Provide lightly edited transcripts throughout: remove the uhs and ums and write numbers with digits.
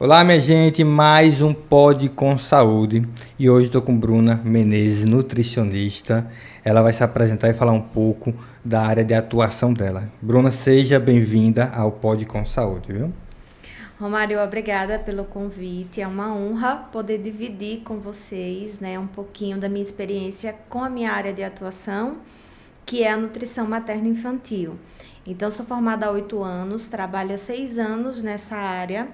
Olá, minha gente, mais um Pod com Saúde. E hoje estou com Bruna Menezes, nutricionista. Ela vai se apresentar e falar um pouco da área de atuação dela. Bruna, seja bem-vinda ao Pod com Saúde, viu? Romário, obrigada pelo convite. É uma honra poder dividir com vocês, né, um pouquinho da minha experiência com a minha área de atuação, que é a nutrição materno-infantil. Então, sou formada há 8 anos, trabalho há 6 anos nessa área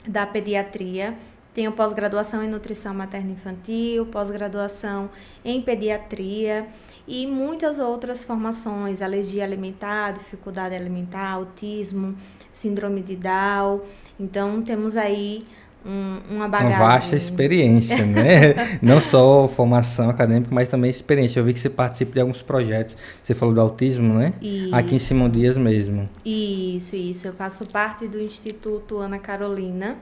da pediatria. Tenho pós-graduação em nutrição materno-infantil, pós-graduação em pediatria e muitas outras formações, alergia alimentar, dificuldade alimentar, autismo, síndrome de Down. Então, temos aí uma bagagem. Uma vasta experiência, né? Não só formação acadêmica, mas também experiência. Eu vi que você participa de alguns projetos. Você falou do autismo, né? Isso. Aqui em Simão Dias mesmo. Isso. Eu faço parte do Instituto Ana Carolina.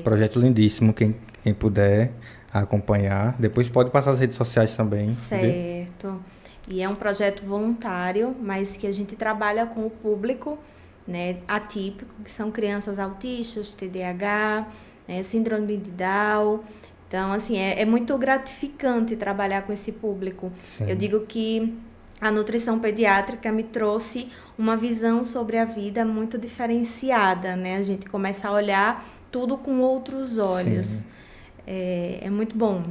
Projeto lindíssimo, quem puder acompanhar. Depois pode passar as redes sociais também. Certo. E é um projeto voluntário, mas que a gente trabalha com o público, né, atípico, que são crianças autistas, TDAH, né, síndrome de Down. Então, assim, é muito gratificante trabalhar com esse público. Sim. Eu digo que a nutrição pediátrica me trouxe uma visão sobre a vida muito diferenciada, né? A gente começa a olhar tudo com outros olhos. É muito bom.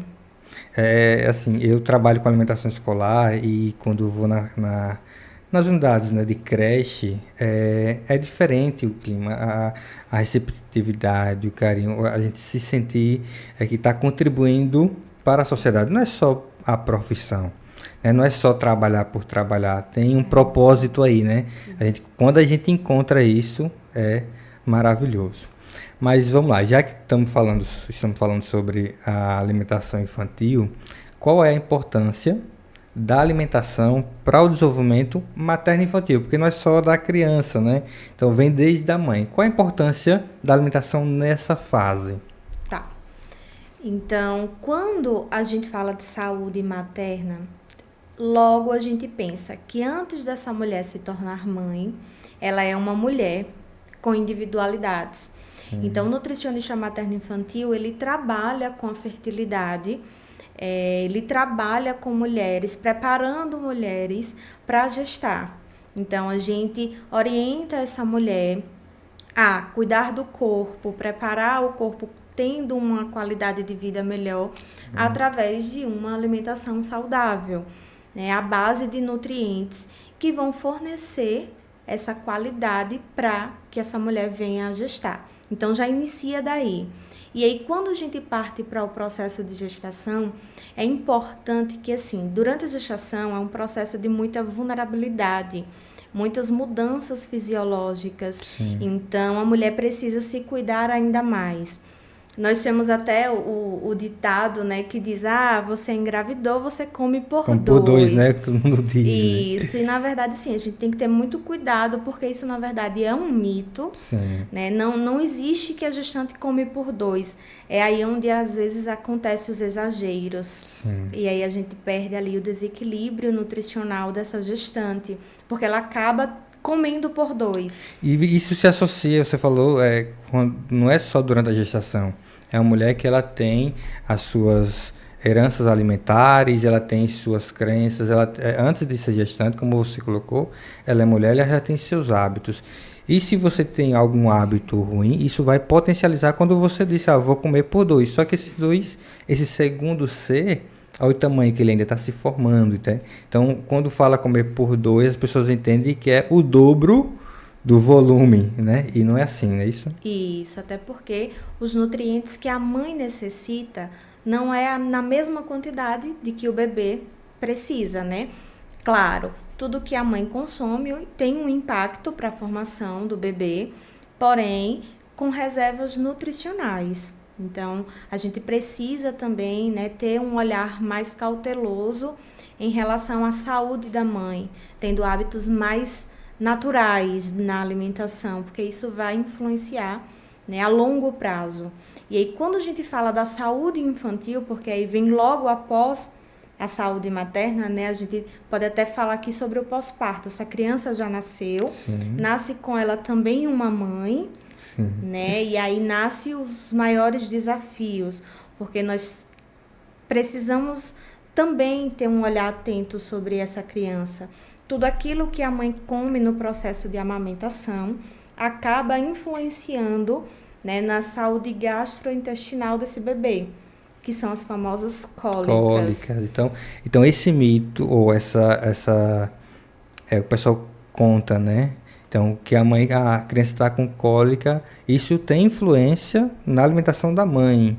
Assim, eu trabalho com alimentação escolar e quando vou nas unidades, né, de creche, é diferente o clima, a receptividade, o carinho, a gente se sentir que está contribuindo para a sociedade. Não é só a profissão, né? Não é só trabalhar por trabalhar, tem um propósito aí, né? Quando a gente encontra isso, é maravilhoso. Mas vamos lá, já que estamos falando sobre a alimentação infantil, qual é a importância da alimentação para o desenvolvimento materno-infantil? Porque não é só da criança, né? Então vem desde a mãe. Qual a importância da alimentação nessa fase? Tá. Então, quando a gente fala de saúde materna, logo a gente pensa que antes dessa mulher se tornar mãe, ela é uma mulher com individualidades. Sim. Então, o nutricionista materno-infantil, ele trabalha com a fertilidade, ele trabalha com mulheres, preparando mulheres para gestar. Então, a gente orienta essa mulher a cuidar do corpo, preparar o corpo tendo uma qualidade de vida melhor através de uma alimentação saudável, né? A base de nutrientes que vão fornecer essa qualidade para que essa mulher venha a gestar. Então, já inicia daí. E aí, quando a gente parte para o processo de gestação, é importante que, assim, durante a gestação é um processo de muita vulnerabilidade, muitas mudanças fisiológicas. Sim. Então, a mulher precisa se cuidar ainda mais. Nós temos até o ditado, né, que diz, você engravidou, você come por Como dois. por dois, né? Que todo mundo diz. Isso, e na verdade, sim, a gente tem que ter muito cuidado, porque isso, na verdade, é um mito. Sim. Né? Não existe que a gestante come por dois. É aí onde, às vezes, acontecem os exageros. Sim. E aí a gente perde ali o desequilíbrio nutricional dessa gestante, porque ela acaba comendo por dois. E isso se associa, você falou, não é só durante a gestação. É uma mulher que ela tem as suas heranças alimentares, ela tem suas crenças, antes de ser gestante, como você colocou, ela é mulher, ela já tem seus hábitos. E se você tem algum hábito ruim, isso vai potencializar quando você disse, vou comer por dois. Só que esse segundo ser, olha o tamanho que ele ainda está se formando. Tá? Então, quando fala comer por dois, as pessoas entendem que é o dobro do volume, né? E não é assim, não é isso? Isso, até porque os nutrientes que a mãe necessita não é na mesma quantidade de que o bebê precisa, né? Claro, tudo que a mãe consome tem um impacto para a formação do bebê, porém com reservas nutricionais. Então, a gente precisa também, né, ter um olhar mais cauteloso em relação à saúde da mãe, tendo hábitos mais naturais na alimentação, porque isso vai influenciar, né, a longo prazo. E aí, quando a gente fala da saúde infantil, porque aí vem logo após a saúde materna, né? A gente pode até falar aqui sobre o pós-parto. Essa criança já nasceu, Sim, nasce com ela também uma mãe, sim, né? E aí nasce os maiores desafios, porque nós precisamos também ter um olhar atento sobre essa criança. Tudo aquilo que a mãe come no processo de amamentação acaba influenciando, né, na saúde gastrointestinal desse bebê, que são as famosas cólicas. cólicas. Então esse mito, ou o pessoal conta, né? Então, que a criança está com cólica, isso tem influência na alimentação da mãe.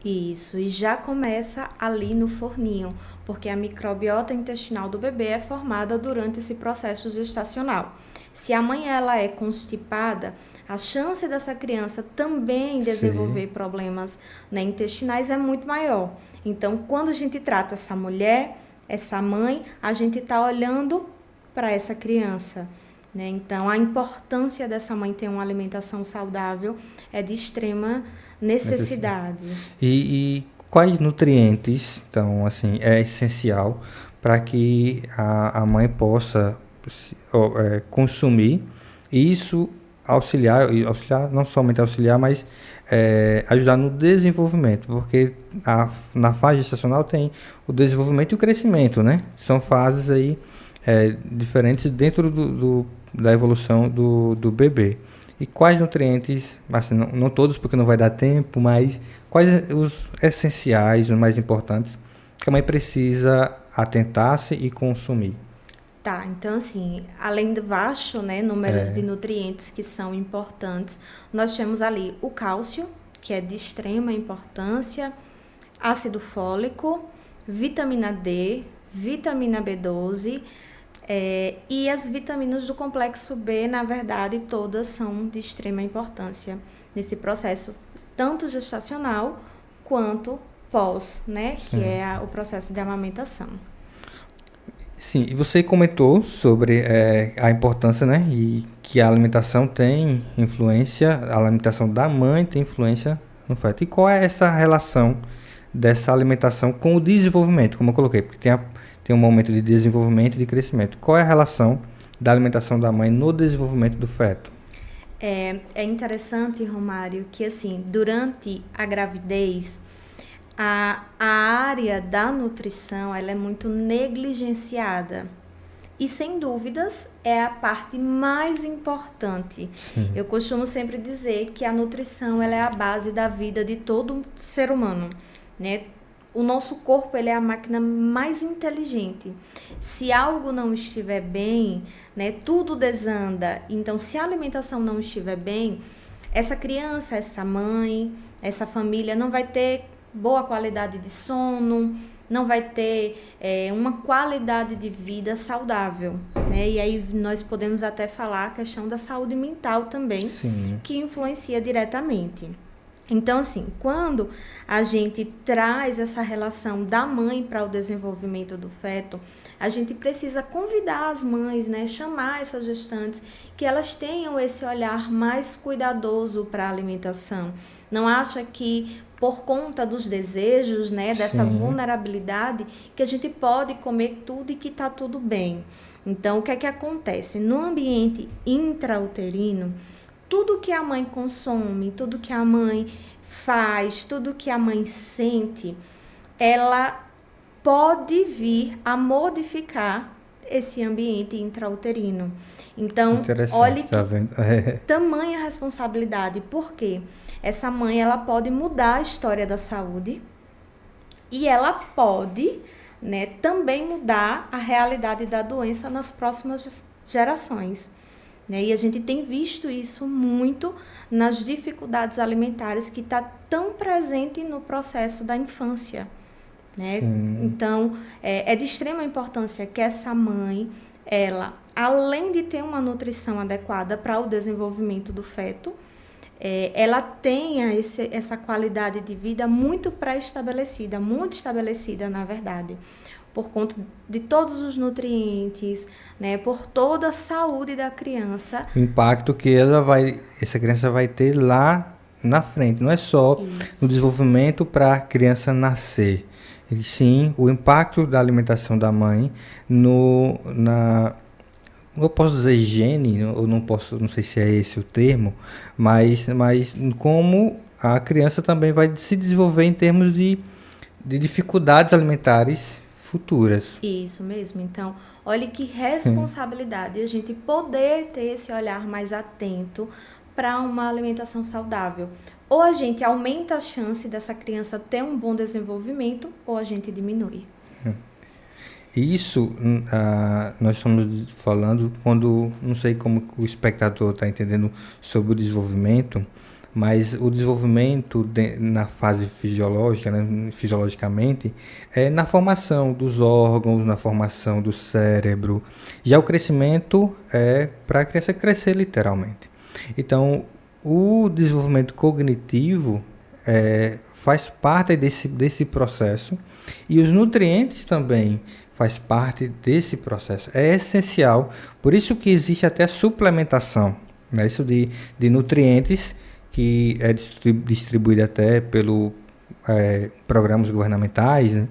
Isso, e já começa ali no forninho, porque a microbiota intestinal do bebê é formada durante esse processo gestacional. Se a mãe ela é constipada, a chance dessa criança também Sim, desenvolver problemas, né, intestinais é muito maior. Então, quando a gente trata essa mulher, essa mãe, a gente está olhando para essa criança, né? Então, a importância dessa mãe ter uma alimentação saudável é de extrema necessidade. necessidade. E quais nutrientes, então, assim, é essencial para que a mãe possa consumir e isso auxiliar, não somente auxiliar, mas ajudar no desenvolvimento, porque na fase gestacional tem o desenvolvimento e o crescimento, né? São fases aí diferentes dentro da evolução do bebê. E quais nutrientes, assim, não todos porque não vai dar tempo, mas quais os essenciais, os mais importantes, que a mãe precisa atentar-se e consumir? Tá, então assim, além do vasto, né, número de É, nutrientes que são importantes, nós temos ali o cálcio, que é de extrema importância, ácido fólico, vitamina D, vitamina B12, e as vitaminas do complexo B, na verdade, todas são de extrema importância nesse processo, tanto gestacional quanto pós, né, que sim. é o processo de amamentação. Sim, e você comentou sobre a importância, né, e que a alimentação tem influência, a alimentação da mãe tem influência no feto. E qual é essa relação dessa alimentação com o desenvolvimento, como eu coloquei? Porque tem um momento de desenvolvimento e de crescimento. Qual é a relação da alimentação da mãe no desenvolvimento do feto? É interessante, Romário, que assim, durante a gravidez, a área da nutrição ela é muito negligenciada. E sem dúvidas é a parte mais importante. Sim, Eu costumo sempre dizer que a nutrição ela é a base da vida de todo ser humano, né? O nosso corpo ele é a máquina mais inteligente. Se algo não estiver bem, né, tudo desanda. Então, se a alimentação não estiver bem, essa criança, essa mãe, essa família não vai ter boa qualidade de sono, não vai ter uma qualidade de vida saudável, né? E aí nós podemos até falar a questão da saúde mental também, sim, que influencia diretamente. Então, assim, quando a gente traz essa relação da mãe para o desenvolvimento do feto, a gente precisa convidar as mães, né, chamar essas gestantes, que elas tenham esse olhar mais cuidadoso para a alimentação. Não acha que por conta dos desejos, né, dessa sim. vulnerabilidade, que a gente pode comer tudo e que está tudo bem. Então, o que é que acontece? No ambiente intrauterino, tudo que a mãe consome, tudo que a mãe faz, tudo que a mãe sente, ela pode vir a modificar esse ambiente intrauterino. Então, olhe Interessante, tá que vendo? tamanha responsabilidade, porque essa mãe ela pode mudar a história da saúde e ela pode, né, também mudar a realidade da doença nas próximas gerações. Né? E a gente tem visto isso muito nas dificuldades alimentares que está tão presente no processo da infância. Né? Sim. Então, é de extrema importância que essa mãe, ela, além de ter uma nutrição adequada para o desenvolvimento do feto, ela tenha essa qualidade de vida muito pré-estabelecida, muito estabelecida, na verdade, por conta de todos os nutrientes, né, por toda a saúde da criança. O impacto que essa criança vai ter lá na frente, não é só no Isso. desenvolvimento para a criança nascer. E sim, o impacto da alimentação da mãe no, na, eu posso dizer higiene, eu não posso, não sei se é esse o termo, mas como a criança também vai se desenvolver em termos de dificuldades alimentares futuras. Isso mesmo. Então, olhe que Sim. responsabilidade a gente poder ter esse olhar mais atento para uma alimentação saudável. Ou a gente aumenta a chance dessa criança ter um bom desenvolvimento, ou a gente diminui. Isso, nós estamos falando quando, não sei como o espectador está entendendo sobre o desenvolvimento, mas o desenvolvimento na fase fisiológica, né, fisiologicamente, é na formação dos órgãos, na formação do cérebro. Já o crescimento é para a criança crescer literalmente. Então, o desenvolvimento cognitivo faz parte desse processo e os nutrientes também faz parte desse processo. É essencial, por isso que existe até suplementação, né? Isso de nutrientes que é distribuído até pelo programas governamentais, né?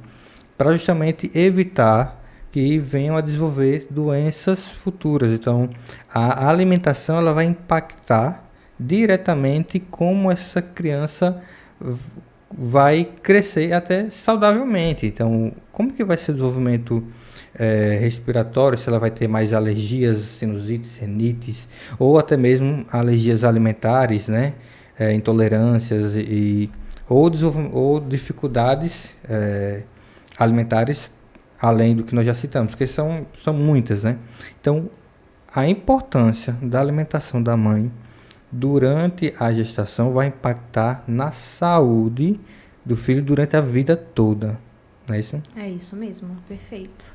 Para justamente evitar que venham a desenvolver doenças futuras. Então, a alimentação ela vai impactar diretamente como essa criança vai crescer até saudavelmente. Então, como que vai ser o desenvolvimento respiratório, se ela vai ter mais alergias, sinusites, rinites, ou até mesmo alergias alimentares, né? Intolerâncias ou dificuldades alimentares além do que nós já citamos, porque são muitas, né? Então, a importância da alimentação da mãe durante a gestação vai impactar na saúde do filho durante a vida toda, não é isso? É isso mesmo, perfeito.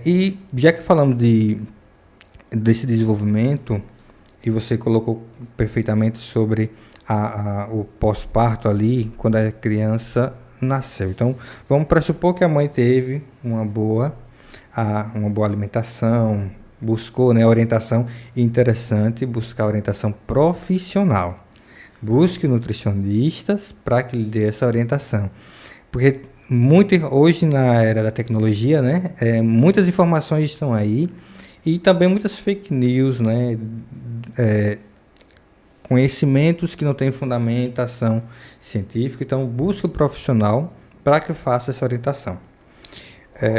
E já que falamos desse desenvolvimento, e você colocou perfeitamente sobre o pós-parto ali, quando a criança nasceu. Então, vamos pressupor que a mãe teve uma boa alimentação, buscou, né, orientação interessante, buscar orientação profissional. Busque nutricionistas para que lhe dê essa orientação. Porque hoje na era da tecnologia, né, muitas informações estão aí e também muitas fake news, né, conhecimentos que não têm fundamentação científica. Então, busque o profissional para que faça essa orientação.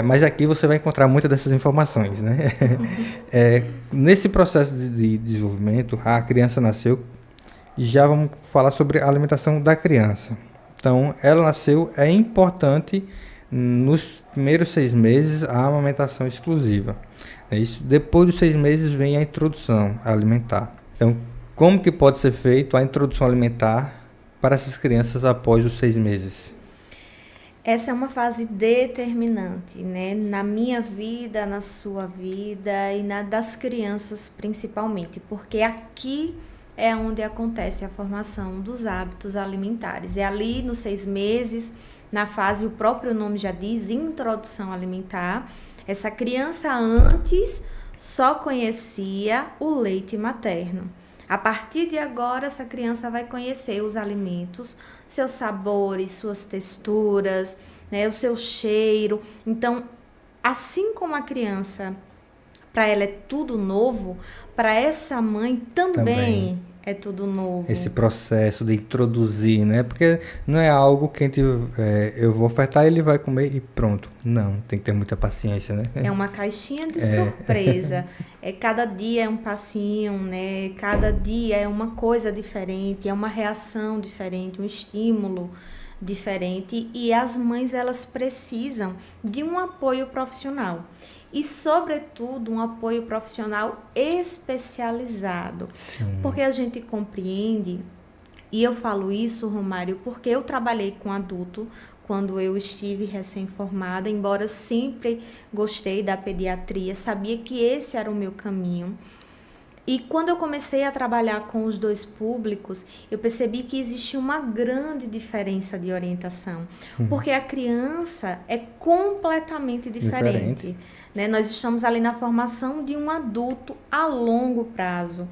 Mas aqui você vai encontrar muitas dessas informações, né? Nesse processo de desenvolvimento, a criança nasceu e já vamos falar sobre a alimentação da criança. Então, ela nasceu, é importante nos primeiros 6 meses a amamentação exclusiva. Isso. Depois dos 6 meses vem a introdução alimentar. Então, como que pode ser feito a introdução alimentar para essas crianças após os 6 meses? Essa é uma fase determinante, né? Na minha vida, na sua vida e na das crianças principalmente, porque aqui é onde acontece a formação dos hábitos alimentares. É ali nos 6 meses, na fase, o próprio nome já diz, introdução alimentar. Essa criança antes só conhecia o leite materno. A partir de agora, essa criança vai conhecer os alimentos, seus sabores, suas texturas, né, o seu cheiro. Então, assim como a criança, para ela é tudo novo, para essa mãe Também também é tudo esse novo. processo de introduzir, né? Porque não é algo que eu vou ofertar e ele vai comer e pronto. Não, tem que ter muita paciência, né? É uma caixinha de surpresa. Cada dia é um passinho, né? Cada dia é uma coisa diferente, é uma reação diferente, um estímulo diferente. E as mães, elas precisam de um apoio profissional. E, sobretudo, um apoio profissional especializado. Sim. Porque a gente compreende, e eu falo isso, Romário, porque eu trabalhei com adulto quando eu estive recém-formada, embora sempre gostei da pediatria, sabia que esse era o meu caminho. E quando eu comecei a trabalhar com os dois públicos, eu percebi que existe uma grande diferença de orientação, porque a criança é completamente Diferente. diferente, né? Nós estamos ali na formação de um adulto a longo prazo.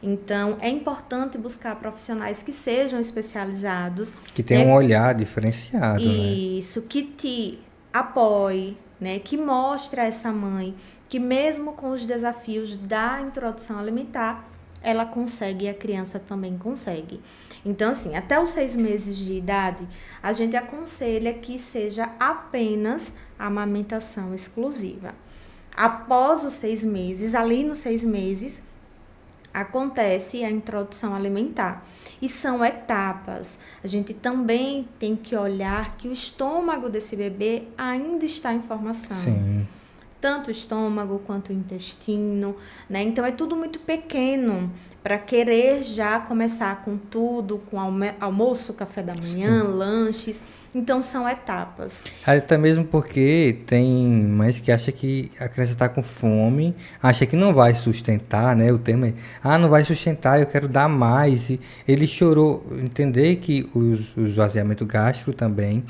Então, é importante buscar profissionais que sejam especializados, Que tem um né? olhar diferenciado, né? Isso, que te apoie, né? Que mostre a essa mãe que mesmo com os desafios da introdução alimentar, ela consegue e a criança também consegue. Então, assim, até os 6 meses de idade, a gente aconselha que seja apenas a amamentação exclusiva. Após os 6 meses, ali nos 6 meses, acontece a introdução alimentar. E são etapas. A gente também tem que olhar que o estômago desse bebê ainda está em formação. Sim. Tanto o estômago quanto o intestino, né? Então é tudo muito pequeno para querer já começar com tudo, com almoço, café da manhã, lanches. Então são etapas. Até mesmo porque tem mães que acham que a criança está com fome, acha que não vai sustentar, né? O tema é, não vai sustentar, eu quero dar mais. E ele chorou, entender que o esvaziamento gástrico também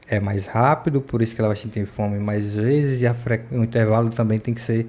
é mais rápido, por isso que ela vai sentir fome mais vezes e o intervalo também tem que ser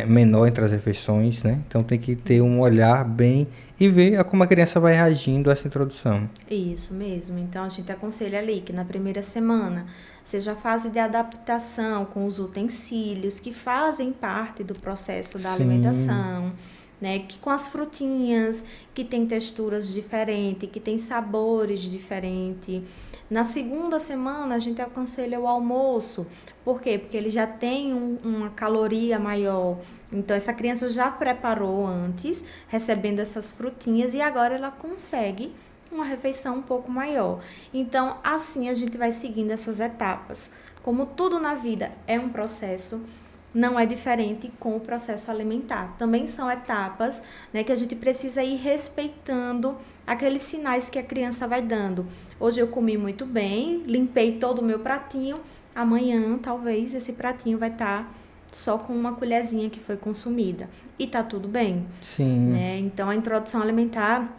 menor entre as refeições, né? Então tem que ter um olhar bem e ver como a criança vai reagindo a essa introdução. Isso mesmo. Então a gente aconselha ali que na primeira semana seja a fase de adaptação com os utensílios que fazem parte do processo da alimentação, né? Que com as frutinhas, que tem texturas diferentes, que tem sabores diferentes. Na segunda semana, a gente aconselha o almoço. Por quê? Porque ele já tem uma caloria maior. Então, essa criança já preparou antes, recebendo essas frutinhas, e agora ela consegue uma refeição um pouco maior. Então, assim a gente vai seguindo essas etapas. Como tudo na vida é um processo, não é diferente com o processo alimentar. Também são etapas, né, que a gente precisa ir respeitando aqueles sinais que a criança vai dando. Hoje eu comi muito bem, limpei todo o meu pratinho, amanhã talvez esse pratinho vai estar só com uma colherzinha que foi consumida. E tá tudo bem. Sim. Né? Então a introdução alimentar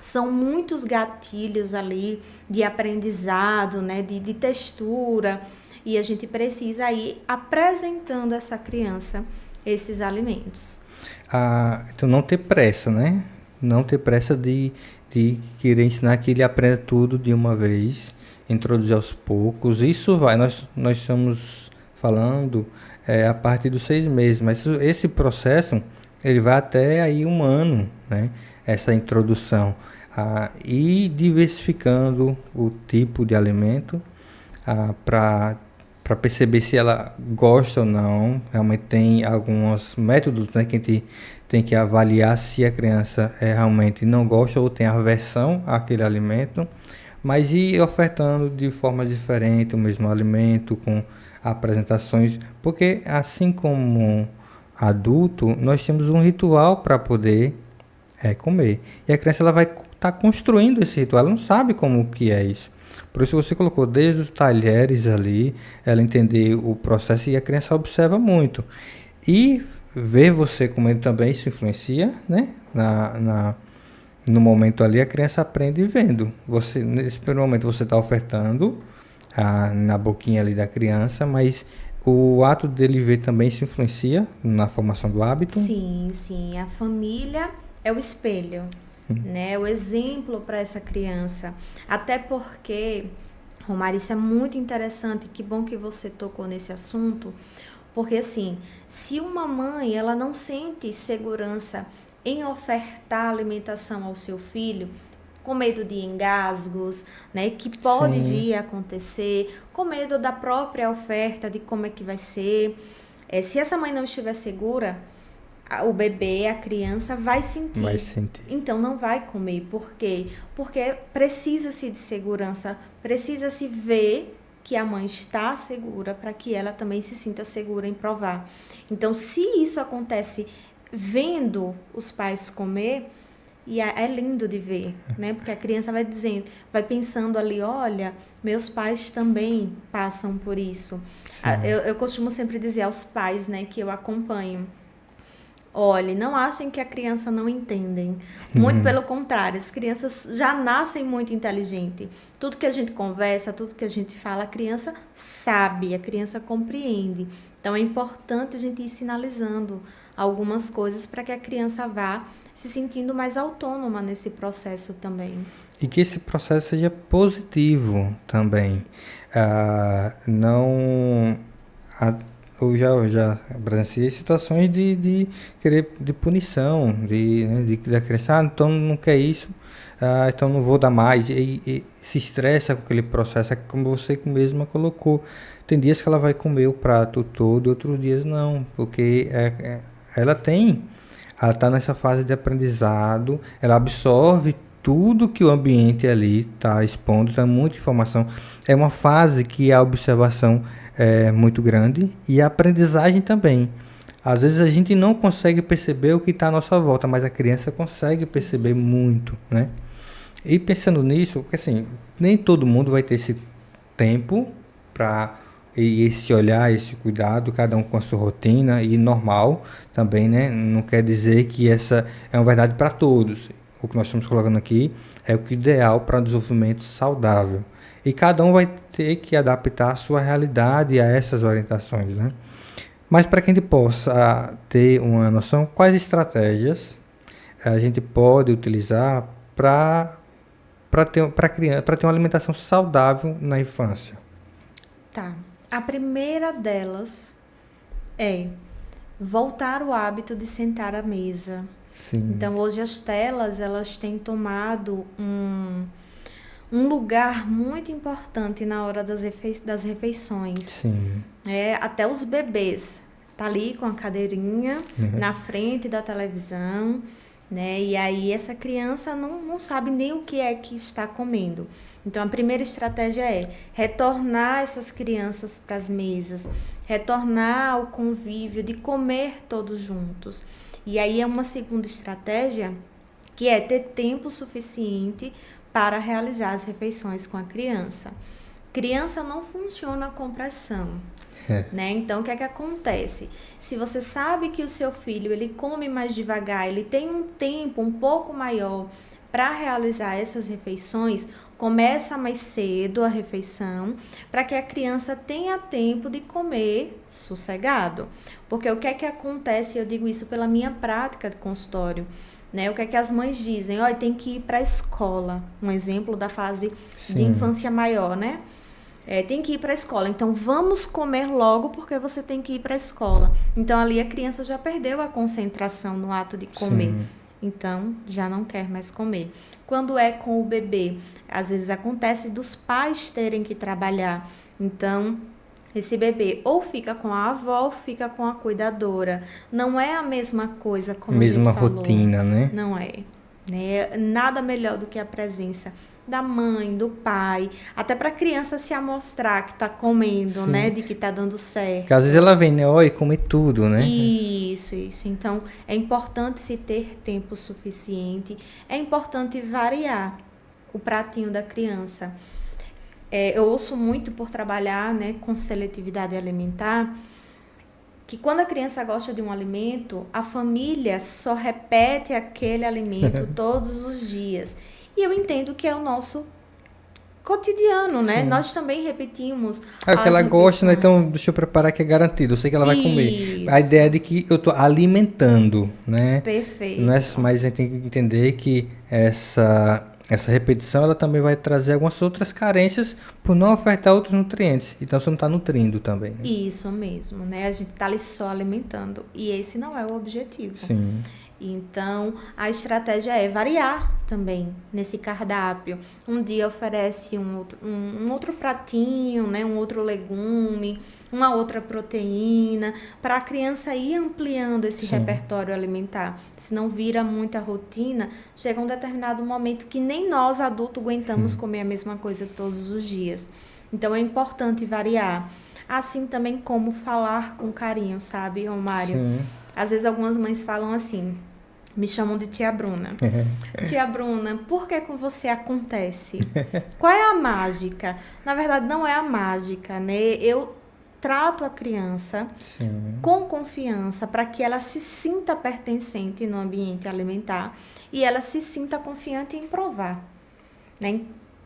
são muitos gatilhos ali de aprendizado, né, de textura. E a gente precisa ir apresentando a essa criança esses alimentos. Então não ter pressa, né? Não ter pressa de querer ensinar que ele aprenda tudo de uma vez, introduzir aos poucos. Isso vai, nós estamos falando a partir dos 6 meses, mas esse processo ele vai até aí 1 ano, né? Essa introdução. E diversificando o tipo de alimento para perceber se ela gosta ou não. Realmente tem alguns métodos, né, que a gente tem que avaliar se a criança realmente não gosta ou tem aversão àquele alimento, mas ir ofertando de forma diferente o mesmo alimento com apresentações, porque assim como adulto, nós temos um ritual para poder comer. E a criança ela vai estar construindo esse ritual, ela não sabe como que é isso. Por isso você colocou desde os talheres ali, ela entender o processo e a criança observa muito. E ver você comendo também, isso influencia, né? No momento ali, a criança aprende vendo. Nesse primeiro momento você está ofertando na boquinha ali da criança, mas o ato dele ver também se influencia na formação do hábito? Sim, sim. A família é o espelho, né? O exemplo para essa criança. Até porque, Romar, isso é muito interessante. Que bom que você tocou nesse assunto. Porque, assim, se uma mãe ela não sente segurança em ofertar alimentação ao seu filho, com medo de engasgos, né, que pode vir a acontecer, com medo da própria oferta, de como é que vai ser. Se essa mãe não estiver segura, o bebê, a criança vai sentir. Então não vai comer. Por quê? Porque precisa-se de segurança, precisa-se ver que a mãe está segura para que ela também se sinta segura em provar. Então, se isso acontece vendo os pais comer, e é lindo de ver, né? Porque a criança vai dizendo, vai pensando ali, olha, meus pais também passam por isso. Eu costumo sempre dizer aos pais, né, que eu acompanho, Olhe, não achem que a criança não entendem. Muito pelo contrário, as crianças já nascem muito inteligentes. Tudo que a gente conversa, tudo que a gente fala, a criança sabe, a criança compreende. Então é importante a gente ir sinalizando algumas coisas para que a criança vá se sentindo mais autônoma nesse processo também. E que esse processo seja positivo também. Não. a- eu já presenciei situações de punição, né, da criança, então não quer isso, então não vou dar mais, e se estressa com aquele processo, é como você mesma colocou. Tem dias que ela vai comer o prato todo, outros dias não, porque ela tem. Ela está nessa fase de aprendizado, ela absorve tudo que o ambiente ali está expondo, está muita informação. É uma fase que a observação é muito grande e a aprendizagem também. Às vezes a gente não consegue perceber o que está à nossa volta, mas a criança consegue perceber muito, né? E pensando nisso, porque assim, nem todo mundo vai ter esse tempo para e esse olhar, esse cuidado, cada um com a sua rotina e normal também, né? Não quer dizer que essa é uma verdade para todos. O que nós estamos colocando aqui é o que é ideal para um desenvolvimento saudável. E cada um vai ter que adaptar a sua realidade a essas orientações, né? Mas para que a gente possa ter uma noção, quais estratégias a gente pode utilizar para ter uma alimentação saudável na infância? Tá. A primeira delas é voltar o hábito de sentar à mesa. Sim, Então, hoje as telas, elas têm tomado um lugar muito importante na hora das refeições. sim. Até os bebês tá ali com a cadeirinha na frente da televisão, né? E aí essa criança não sabe nem o que é que está comendo. Então a primeira estratégia é retornar essas crianças para as mesas, retornar ao convívio de comer todos juntos. E aí é uma segunda estratégia que é ter tempo suficiente para realizar as refeições com a criança. Criança não funciona com pressão. Né? Então, o que é que acontece? Se você sabe que o seu filho ele come mais devagar, ele tem um tempo um pouco maior para realizar essas refeições, começa mais cedo a refeição, para que a criança tenha tempo de comer sossegado. Porque o que é que acontece? Eu digo isso pela minha prática de consultório. Né? O que é que as mães dizem? Olha, tem que ir para a escola. Um exemplo da fase de infância maior, né? Tem que ir para a escola, então vamos comer logo porque você tem que ir para a escola. Então ali a criança já perdeu a concentração no ato de comer, então já não quer mais comer. Quando é com o bebê, às vezes acontece dos pais terem que trabalhar, então esse bebê ou fica com a avó ou fica com a cuidadora. Não é a mesma coisa como Mesma a gente falou. rotina, né? Não é. Né? Nada melhor do que a presença da mãe, do pai, até para a criança se amostrar que está comendo, né? De que está dando certo. Porque às vezes ela vem, né? Olha, come tudo, né? Isso. Então, é importante se ter tempo suficiente. É importante variar o pratinho da criança. Eu ouço muito por trabalhar, né, com seletividade alimentar, que quando a criança gosta de um alimento, a família só repete aquele alimento todos os dias. E eu entendo que é o nosso cotidiano, né? Nós também repetimos É o que ela gosta, né? Então deixa eu preparar que é garantido. Eu sei que ela vai comer. A ideia é de que eu estou alimentando, né? Perfeito. Não é, mas a gente tem que entender que essa repetição ela também vai trazer algumas outras carências por não ofertar outros nutrientes. Então você não está nutrindo também. Né? Isso mesmo, né? A gente está ali só alimentando. E esse não é o objetivo. Sim. Então, a estratégia é variar também nesse cardápio. Um dia oferece um outro pratinho, né? Um outro legume, uma outra proteína, para a criança ir ampliando esse repertório alimentar. Se não vira muita rotina, chega um determinado momento que nem nós adultos aguentamos comer a mesma coisa todos os dias. Então, é importante variar. Assim também como falar com carinho, sabe, Mário? Às vezes algumas mães falam assim... Me chamam de tia Bruna. Tia Bruna, por que com você acontece? Qual é a mágica? Na verdade, não é a mágica, né? Eu trato a criança Sim. com confiança para que ela se sinta pertencente no ambiente alimentar e ela se sinta confiante em provar, né?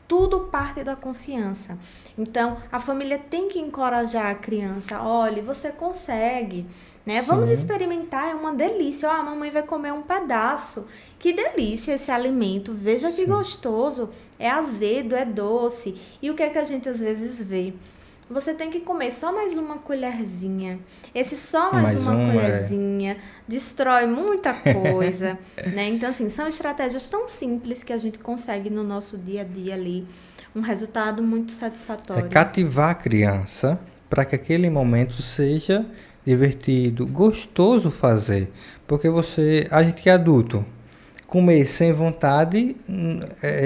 Tudo parte da confiança. Então, a família tem que encorajar a criança. Olha, você consegue, né? Vamos Sim. experimentar, é uma delícia. Ó, a mamãe vai comer um pedaço. Que delícia esse alimento. Veja que Sim. gostoso. É azedo, é doce. E o que é que a gente às vezes vê? Você tem que comer só mais uma colherzinha. Esse só mais Mais uma um colherzinha destrói muita coisa, né? Então, assim, são estratégias tão simples que a gente consegue no nosso dia a dia ali um resultado muito é satisfatório. cativar a criança para que aquele momento seja divertido, gostoso fazer. Porque a gente que é adulto, comer sem vontade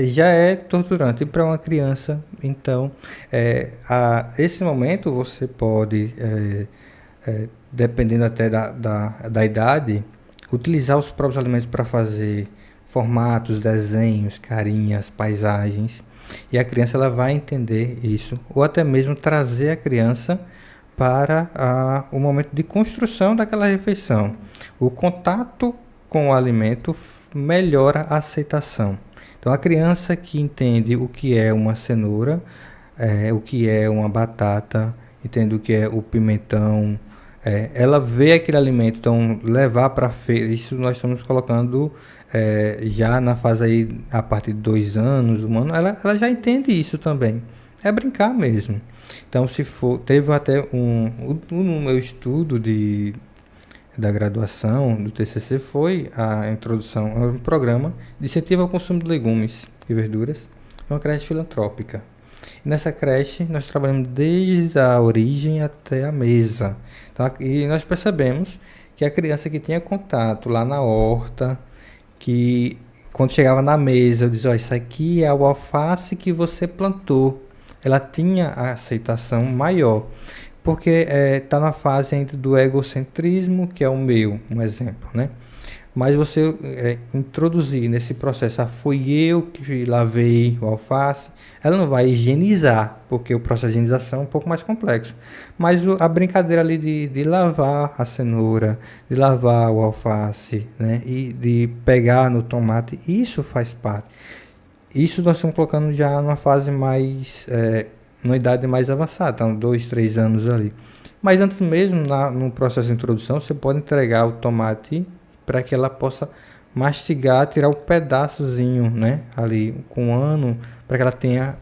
já é torturante para uma criança. Então, esse momento você pode, dependendo até da idade, utilizar os próprios alimentos para fazer formatos, desenhos, carinhas, paisagens. E a criança ela vai entender isso. Ou até mesmo trazer a criança para o momento de construção daquela refeição. O contato com o alimento melhora a aceitação. Então, a criança que entende o que é uma cenoura, o que é uma batata, entende o que é o pimentão, ela vê aquele alimento, então levar para a feira, isso nós estamos colocando já na fase aí, a partir de 2 anos, 1 ano, ela já entende isso também. É brincar mesmo. Então, se for, teve até no meu estudo da graduação, do TCC, foi a introdução a um programa de incentivo ao consumo de legumes e verduras, uma creche filantrópica. E nessa creche, nós trabalhamos desde a origem até a mesa. Então, e nós percebemos que a criança que tinha contato lá na horta, que quando chegava na mesa, eu dizia, isso aqui é o alface que você plantou. Ela tinha a aceitação maior, porque está na fase ainda do egocentrismo, que é o meu, um exemplo, né? Mas você introduzir nesse processo, foi eu que lavei o alface, ela não vai higienizar, porque o processo de higienização é um pouco mais complexo. Mas a brincadeira ali de lavar a cenoura, de lavar o alface, né? E de pegar no tomate, isso faz parte. Isso nós estamos colocando já numa fase mais, numa idade mais avançada, então 2, 3 anos ali. Mas antes mesmo, no processo de introdução, você pode entregar o tomate para que ela possa mastigar, tirar um pedaçozinho, né, ali com 1 ano, para que ela tenha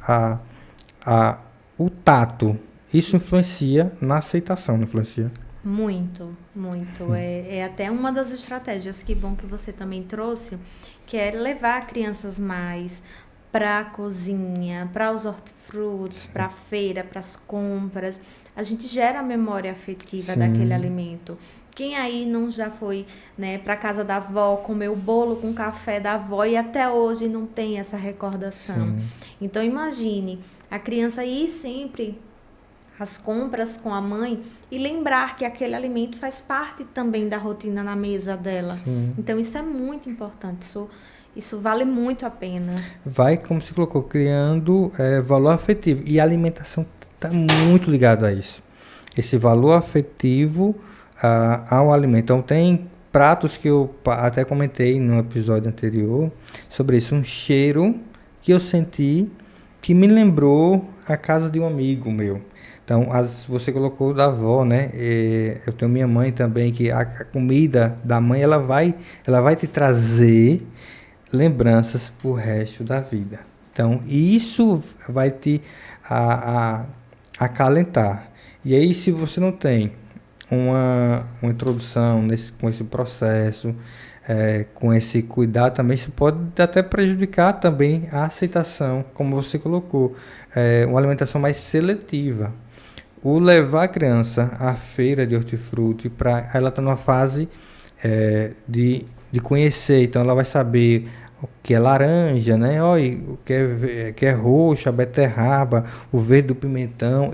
o tato. Isso influencia na aceitação, não influencia? Muito, muito. É até uma das estratégias, que bom que você também trouxe, que é levar crianças mais para a cozinha, para os hortifrutis, para a feira, para as compras. A gente gera a memória afetiva daquele alimento. Quem aí não já foi, né, para casa da avó, comer o bolo com café da avó e até hoje não tem essa recordação? Sim. Então imagine a criança ir sempre às compras com a mãe e lembrar que aquele alimento faz parte também da rotina na mesa dela. Sim. Então isso é muito importante, isso vale muito a pena. Vai, como você colocou, criando valor afetivo. E a alimentação está muito ligada a isso. Esse valor afetivo ao alimento. Então, tem pratos que eu até comentei no episódio anterior sobre isso. Um cheiro que eu senti que me lembrou a casa de um amigo meu. Então, você colocou da avó, né? Eu tenho minha mãe também, que a comida da mãe, ela vai te trazer lembranças pro resto da vida. Então, isso vai te acalentar. E aí, se você não tem uma introdução com esse processo, com esse cuidado também, isso pode até prejudicar também a aceitação, como você colocou, uma alimentação mais seletiva. O levar a criança à feira de hortifruti, para ela estar numa fase de conhecer, então ela vai saber o que é laranja, né? Olha, o que é roxo, a beterraba, o verde do pimentão.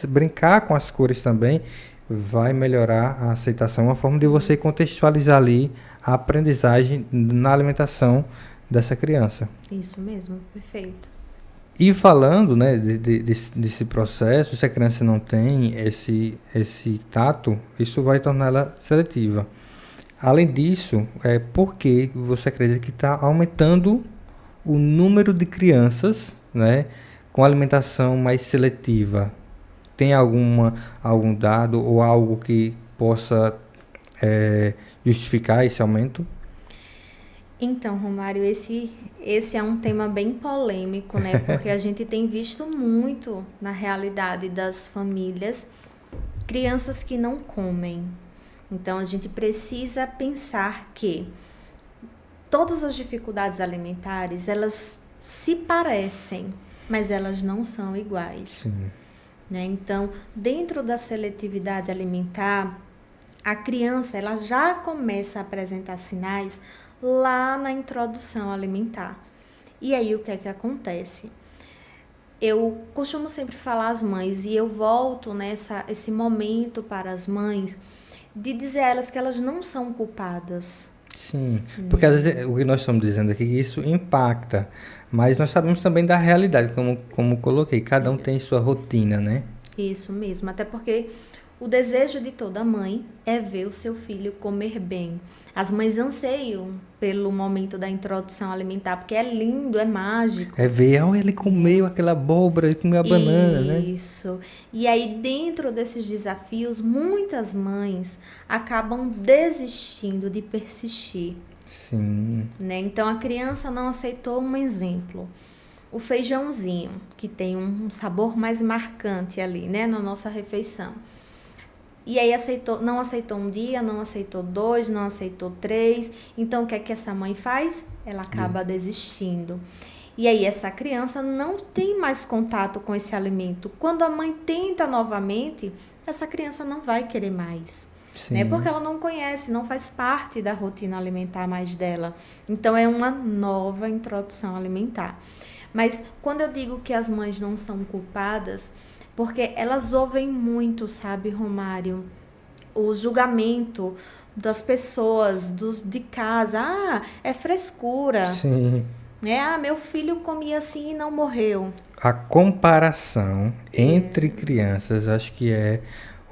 Brincar com as cores também vai melhorar a aceitação, uma forma de você contextualizar ali a aprendizagem na alimentação dessa criança. Isso mesmo, perfeito. E falando, né, desse processo, se a criança não tem esse tato, isso vai torná-la seletiva. Além disso, por que você acredita que está aumentando o número de crianças, né, com alimentação mais seletiva? Tem algum dado ou algo que possa justificar esse aumento? Então, Romário, esse é um tema bem polêmico, né? Porque a gente tem visto muito na realidade das famílias crianças que não comem. Então, a gente precisa pensar que todas as dificuldades alimentares, elas se parecem, mas elas não são iguais. Sim. Né? Então, dentro da seletividade alimentar, a criança ela já começa a apresentar sinais lá na introdução alimentar. E aí o que é que acontece? Eu costumo sempre falar às mães, e eu volto esse momento para as mães, de dizer a elas que elas não são culpadas. Sim, porque às vezes o que nós estamos dizendo aqui, isso impacta, mas nós sabemos também da realidade, como coloquei, cada um tem sua rotina, né? Isso mesmo, até porque o desejo de toda mãe é ver o seu filho comer bem. As mães anseiam pelo momento da introdução alimentar, porque é lindo, é mágico. É ver, olha, ele comeu aquela abóbora, ele comeu a banana, né? Isso. E aí, dentro desses desafios, muitas mães acabam desistindo de persistir. Sim. Né? Então, a criança não aceitou um exemplo. O feijãozinho, que tem um sabor mais marcante ali, né, na nossa refeição. E aí não aceitou um dia, não aceitou 2, não aceitou 3. Então, o que é que essa mãe faz? Ela acaba desistindo. E aí, essa criança não tem mais contato com esse alimento. Quando a mãe tenta novamente, essa criança não vai querer mais. Né? Porque ela não conhece, não faz parte da rotina alimentar mais dela. Então, é uma nova introdução alimentar. Mas, quando eu digo que as mães não são culpadas, porque elas ouvem muito, sabe, Romário? O julgamento das pessoas, de casa. Ah, é frescura. Sim. Meu filho comia assim e não morreu. A comparação entre crianças, acho que é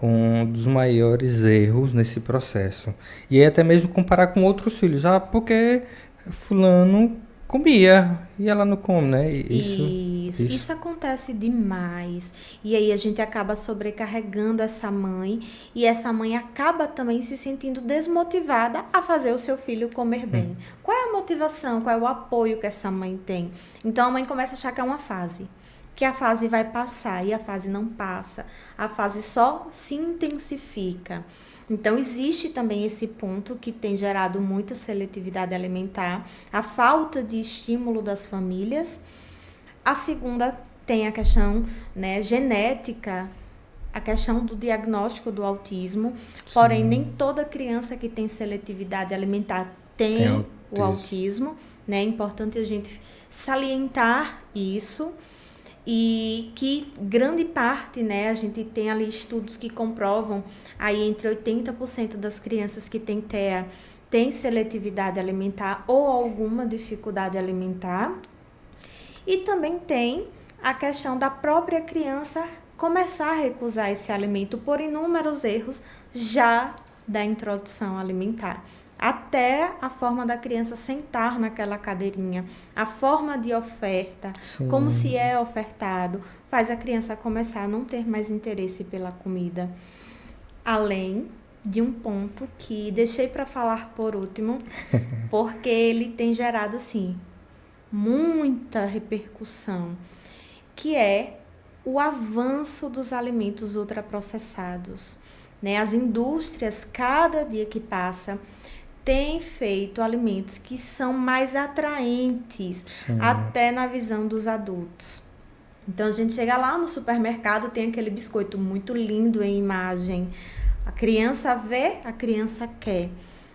um dos maiores erros nesse processo. E até mesmo comparar com outros filhos. Ah, porque fulano comia e ela não come, né? Isso acontece demais. E aí a gente acaba sobrecarregando essa mãe, e essa mãe acaba também se sentindo desmotivada a fazer o seu filho comer bem. Qual é a motivação, qual é o apoio que essa mãe tem? Então a mãe começa a achar que é uma fase, que a fase vai passar, e a fase não passa. A fase só se intensifica. Então, existe também esse ponto que tem gerado muita seletividade alimentar, a falta de estímulo das famílias. A segunda tem a questão, né, genética, a questão do diagnóstico do autismo. Porém, nem toda criança que tem seletividade alimentar tem o autismo. Né? É importante a gente salientar isso. E que grande parte, né, a gente tem ali estudos que comprovam aí entre 80% das crianças que têm TEA tem seletividade alimentar ou alguma dificuldade alimentar. E também tem a questão da própria criança começar a recusar esse alimento por inúmeros erros já da introdução alimentar. Até a forma da criança sentar naquela cadeirinha, a forma de oferta, como se é ofertado, faz a criança começar a não ter mais interesse pela comida. Além de um ponto que deixei para falar por último, porque ele tem gerado, assim, muita repercussão, que é o avanço dos alimentos ultraprocessados. Né? As indústrias, cada dia que passa, tem feito alimentos que são mais atraentes, até na visão dos adultos. Então, a gente chega lá no supermercado, tem aquele biscoito muito lindo em imagem. A criança vê, a criança quer.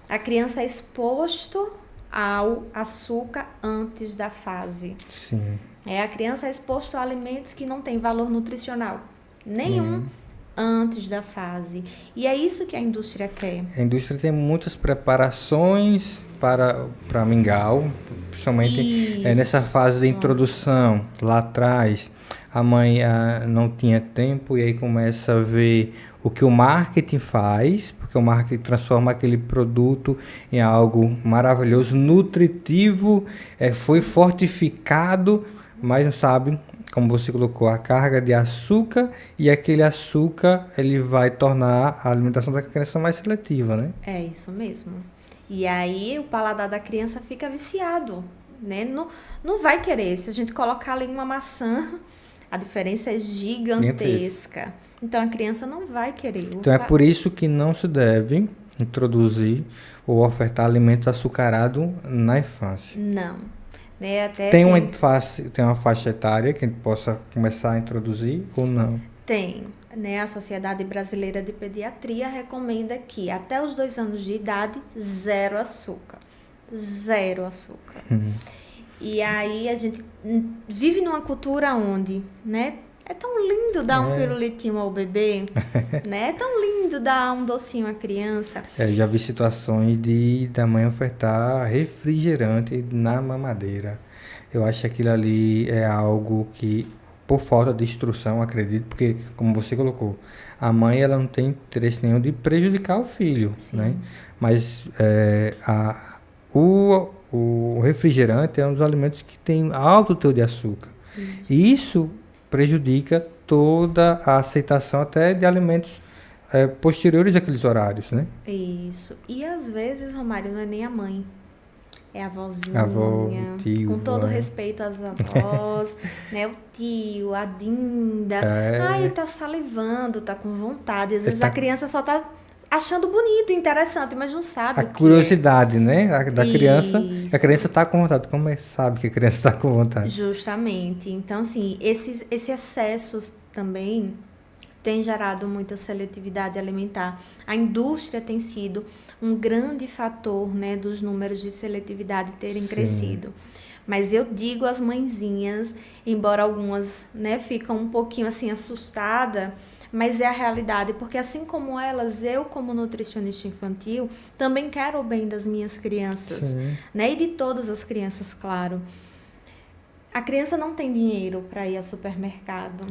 A criança é exposto ao açúcar antes da fase. Sim. A criança é exposto a alimentos que não têm valor nutricional nenhum. Antes da fase. E é isso que a indústria quer. A indústria tem muitas preparações para mingau, principalmente nessa fase de Isso. introdução, lá atrás, a mãe não tinha tempo e aí começa a ver o que o marketing faz, porque o marketing transforma aquele produto em algo maravilhoso, nutritivo, foi fortificado, mas não sabe, como você colocou, a carga de açúcar e aquele açúcar ele vai tornar a alimentação da criança mais seletiva, né? É isso mesmo. E aí o paladar da criança fica viciado, né? Não, não vai querer. Se a gente colocar ali uma maçã, a diferença é Gigantesco. gigantesca. Então a criança não vai querer. Então é por isso que não se deve introduzir ou ofertar alimentos açucarados na infância. Não. Né? Até Tem uma faixa etária que a gente possa começar a introduzir ou não? tem, né? A Sociedade Brasileira de Pediatria recomenda que até os 2 anos de idade, zero açúcar. Zero açúcar. E aí a gente vive numa cultura onde, né? É tão lindo dar um pirulitinho ao bebê, né? É tão lindo dar um docinho à criança. Já vi situações da mãe ofertar refrigerante na mamadeira. Eu acho que aquilo ali é algo que, por falta de instrução, acredito, porque, como você colocou, a mãe ela não tem interesse nenhum de prejudicar o filho, né? Sim. Mas o refrigerante é um dos alimentos que tem alto teor de açúcar. E isso prejudica toda a aceitação até de alimentos posteriores àqueles horários, né? Isso. E às vezes, Romário, não é nem a mãe. É a A avó, o vozinha, tio, com todo né? respeito às avós, né? O tio, a Dinda. Ai, tá salivando, tá com vontade. Às vezes a criança só tá achando bonito, interessante, mas não sabe A o que é. curiosidade, né? Da criança. A Isso. criança está com vontade. Como é que sabe que a criança está com vontade? Justamente. Então, assim, esses excessos também têm gerado muita seletividade alimentar. A indústria tem sido um grande fator, né, dos números de seletividade terem crescido. Mas eu digo às mãezinhas, embora algumas, né, ficam um pouquinho assim assustadas, mas é a realidade, porque assim como elas, eu como nutricionista infantil, também quero o bem das minhas crianças, né, e de todas as crianças, claro. A criança não tem dinheiro para ir ao supermercado.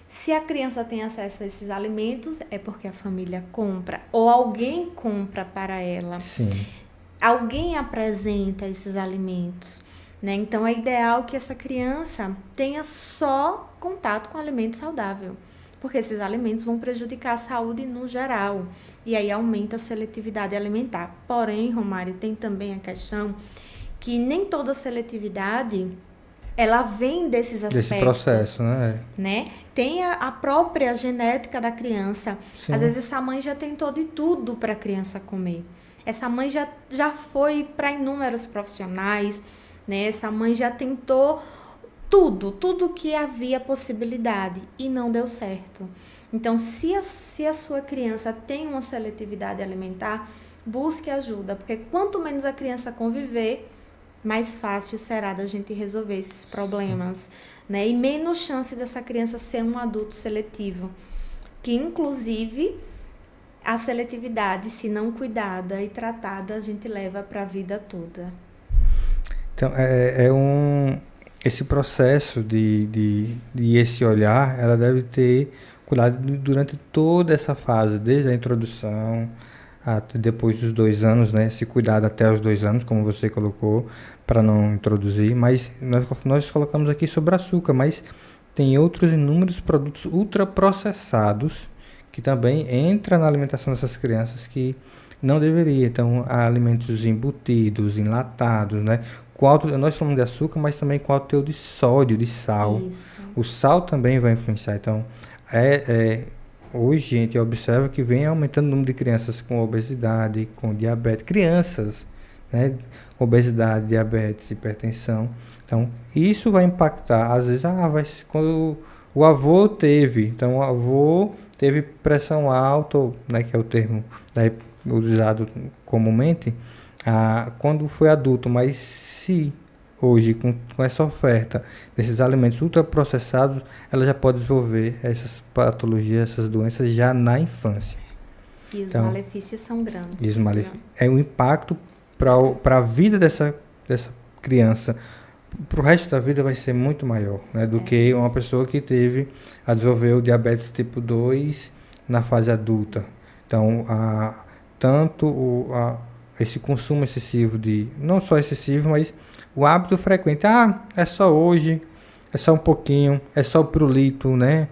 Se a criança tem acesso a esses alimentos, é porque a família compra, ou alguém compra para ela. Sim. Alguém apresenta esses alimentos, né? Então é ideal que essa criança tenha só contato com alimento saudável, porque esses alimentos vão prejudicar a saúde no geral, e aí aumenta a seletividade alimentar. Porém, Romário, tem também a questão que nem toda seletividade ela vem desses aspectos. Desse processo, né? Tem a própria genética da criança. Sim. Às vezes essa mãe já tentou de tudo para a criança comer. Essa mãe já foi para inúmeros profissionais, né? Essa mãe já tentou tudo que havia possibilidade e não deu certo. Então, se a sua criança tem uma seletividade alimentar, busque ajuda, porque quanto menos a criança conviver, mais fácil será da gente resolver esses problemas, né? E menos chance dessa criança ser um adulto seletivo, que inclusive a seletividade, se não cuidada e tratada, a gente leva para a vida toda. Então, esse processo de esse olhar, ela deve ter cuidado durante toda essa fase, desde a introdução até depois dos 2 anos, né? Esse cuidado até os 2 anos, como você colocou, para não introduzir. Mas nós colocamos aqui sobre açúcar, mas tem outros inúmeros produtos ultraprocessados que também entram na alimentação dessas crianças que não deveria. Então, há alimentos embutidos, enlatados, né? Nós falamos de açúcar, mas também com alto teor de sódio, de sal. Isso. O sal também vai influenciar. Então, hoje a gente observa que vem aumentando o número de crianças com obesidade, com diabetes. Crianças, né? Obesidade, diabetes, hipertensão. Então, isso vai impactar. Às vezes, quando o avô teve. Então, o avô teve pressão alta, né, que é o termo, né, usado comumente, quando foi adulto. Mas se hoje, com essa oferta desses alimentos ultraprocessados, ela já pode desenvolver essas patologias, essas doenças já na infância. E os malefícios são grandes. O impacto para a vida dessa criança, para o resto da vida vai ser muito maior, né, do que uma pessoa que teve a desenvolver o diabetes tipo 2 na fase adulta. Então, tanto esse consumo excessivo não só excessivo, mas o hábito frequente, é só hoje, é só um pouquinho, é só o pirulito, né?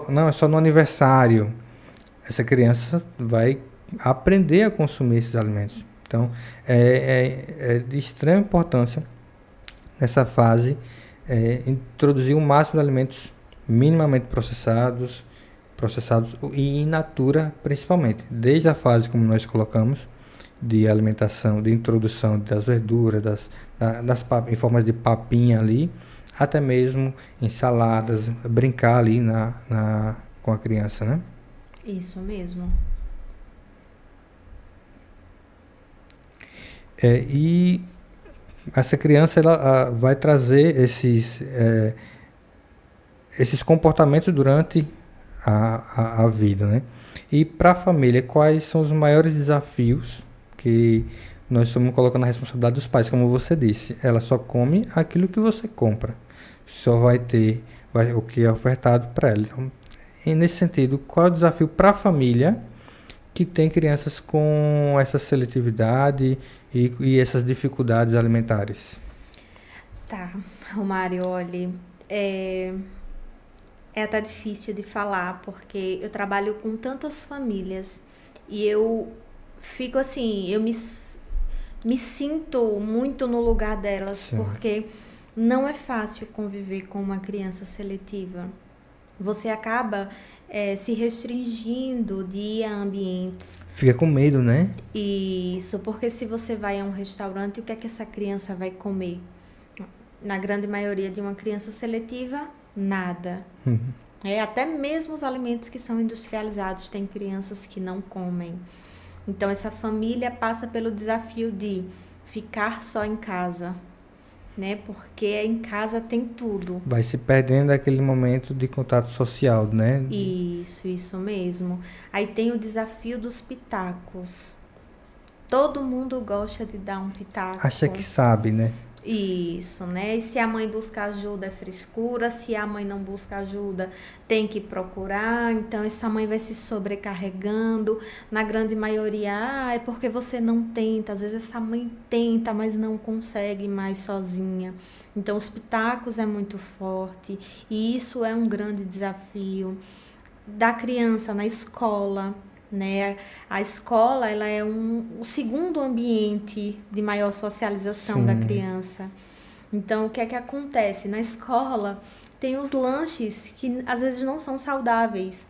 Não, é só no aniversário. Essa criança vai aprender a consumir esses alimentos. Então, é de extrema importância nessa fase introduzir o máximo de alimentos minimamente processados e in natura, principalmente, desde a fase como nós colocamos de alimentação, de introdução das verduras, em formas de papinha ali, até mesmo ensaladas, brincar ali com a criança, né? Isso mesmo. E essa criança ela vai trazer esses comportamentos durante a vida, né? E para a família, quais são os maiores desafios que nós estamos colocando a responsabilidade dos pais? Como você disse, ela só come aquilo que você compra, só vai ter o que é ofertado para ela. Então, e nesse sentido, qual é o desafio para a família que tem crianças com essa seletividade e essas dificuldades alimentares? Tá, Romário, olha, é até difícil de falar, porque eu trabalho com tantas famílias e eu fico assim, eu me sinto muito no lugar delas, Sim. Porque não é fácil conviver com uma criança seletiva. Você acaba se restringindo de ir a ambientes. Fica com medo, né? Isso, porque se você vai a um restaurante, o que é que essa criança vai comer? Na grande maioria de uma criança seletiva, nada. Até mesmo os alimentos que são industrializados, tem crianças que não comem. Então, essa família passa pelo desafio de ficar só em casa, né? Porque em casa tem tudo. Vai se perdendo aquele momento de contato social, né? Isso mesmo. Aí tem o desafio dos pitacos. Todo mundo gosta de dar um pitaco. Acha que sabe, né? Isso, né? E se a mãe busca ajuda é frescura, se a mãe não busca ajuda, tem que procurar. Então, essa mãe vai se sobrecarregando. Na grande maioria, é porque você não tenta. Às vezes, essa mãe tenta, mas não consegue mais sozinha. Então, os pitacos é muito forte. E isso é um grande desafio da criança na escola, né? A escola ela é o segundo ambiente de maior socialização da criança. Então, o que é que acontece? Na escola tem os lanches que às vezes não são saudáveis.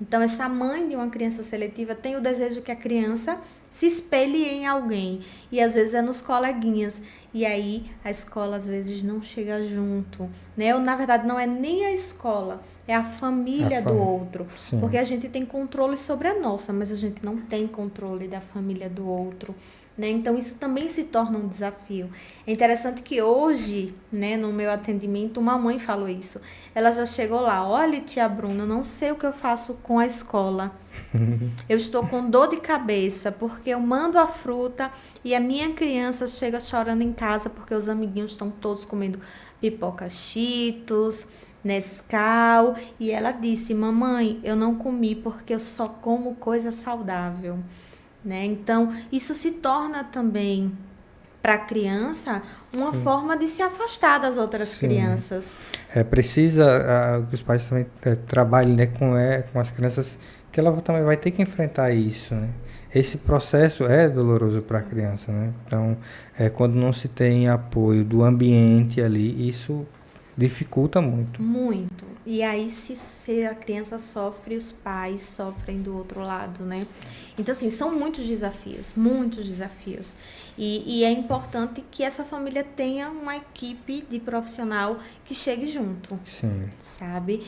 Então, essa mãe de uma criança seletiva tem o desejo que a criança se espelhe em alguém. E às vezes é nos coleguinhas. E aí a escola às vezes não chega junto, né? Ou na verdade não é nem a escola, é a família do outro. Sim. Porque a gente tem controle sobre a nossa, mas a gente não tem controle da família do outro, né? Então isso também se torna um desafio. É interessante que hoje, né, no meu atendimento, uma mãe falou isso. Ela já chegou lá: olha, tia Bruna, eu não sei o que eu faço com a escola. Eu estou com dor de cabeça porque eu mando a fruta e a minha criança chega chorando em casa porque os amiguinhos estão todos comendo pipoca Cheetos, Nescau. E ela disse: mamãe, eu não comi porque eu só como coisa saudável, né? Então, isso se torna também para a criança uma forma de se afastar das outras crianças. Precisa que os pais também trabalhem, né, com as crianças, que ela também vai ter que enfrentar isso, né? Esse processo é doloroso para a criança, né? Então, quando não se tem apoio do ambiente ali, isso dificulta muito. Muito. E aí, se a criança sofre, os pais sofrem do outro lado, né? Então, assim, são muitos desafios, muitos desafios. E é importante que essa família tenha uma equipe de profissional que chegue junto. Sim. Sabe?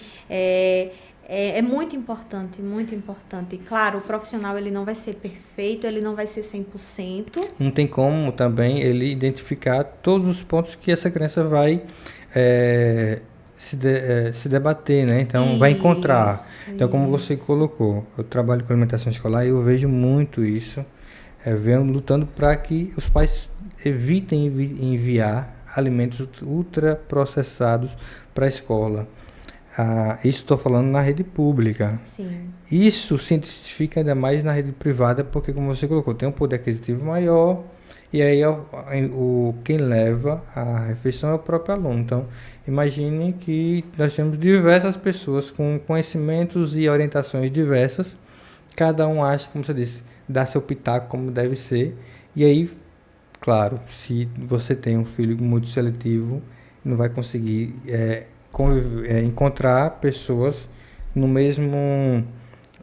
É muito importante, muito importante. Claro, o profissional ele não vai ser perfeito, ele não vai ser 100%. Não tem como também ele identificar todos os pontos que essa criança vai se debater, né? Então, vai encontrar. Então, como você colocou, eu trabalho com alimentação escolar e eu vejo muito isso vem lutando para que os pais evitem enviar alimentos ultraprocessados para a escola. Isso estou falando na rede pública. Sim. Isso se intensifica ainda mais na rede privada, porque, como você colocou, tem um poder aquisitivo maior, e aí quem leva a refeição é o próprio aluno. Então, imagine que nós temos diversas pessoas com conhecimentos e orientações diversas, cada um acha, como você disse, dá seu pitaco como deve ser, e aí, claro, se você tem um filho muito seletivo, não vai conseguir encontrar pessoas no mesmo,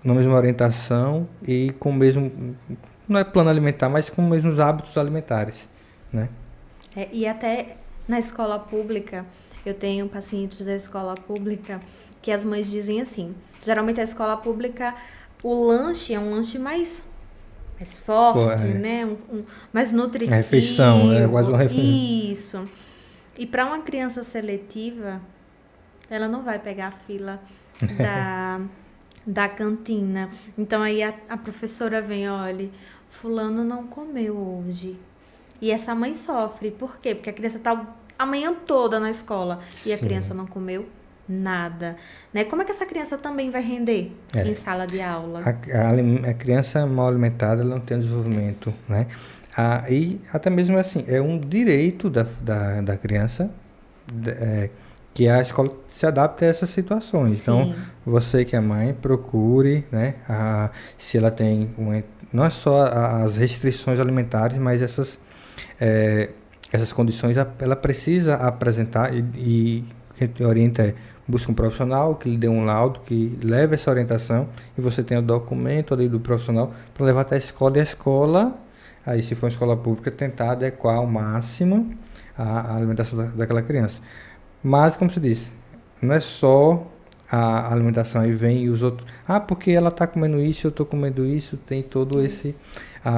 na mesma orientação e com o mesmo, não é plano alimentar, mas com os mesmos hábitos alimentares, né? E até na escola pública, eu tenho pacientes da escola pública que as mães dizem assim, geralmente a escola pública, o lanche é um lanche mais forte, né? Mais nutritivo. A refeição, é quase uma refeição. Isso. E para uma criança seletiva, ela não vai pegar a fila da cantina. Então aí a professora vem, olha, fulano não comeu hoje. E essa mãe sofre. Por quê? Porque a criança tá a manhã toda na escola e a criança não comeu nada, né? Como é que essa criança também vai render em sala de aula? A criança mal alimentada, ela não tem desenvolvimento, né? E até mesmo assim, é um direito da criança que a escola se adapte a essas situações. Sim. Então, você que é mãe, procure, né? Se ela tem não é só as restrições alimentares, mas essas condições ela precisa apresentar e o que a gente orienta busca um profissional que lhe dê um laudo, que leve essa orientação e você tem o documento ali do profissional para levar até a escola e a escola, aí se for uma escola pública, tentar adequar ao máximo a alimentação daquela criança. Mas, como você disse, não é só a alimentação, aí vem os outros, porque ela está comendo isso, eu estou comendo isso, tem todo esse...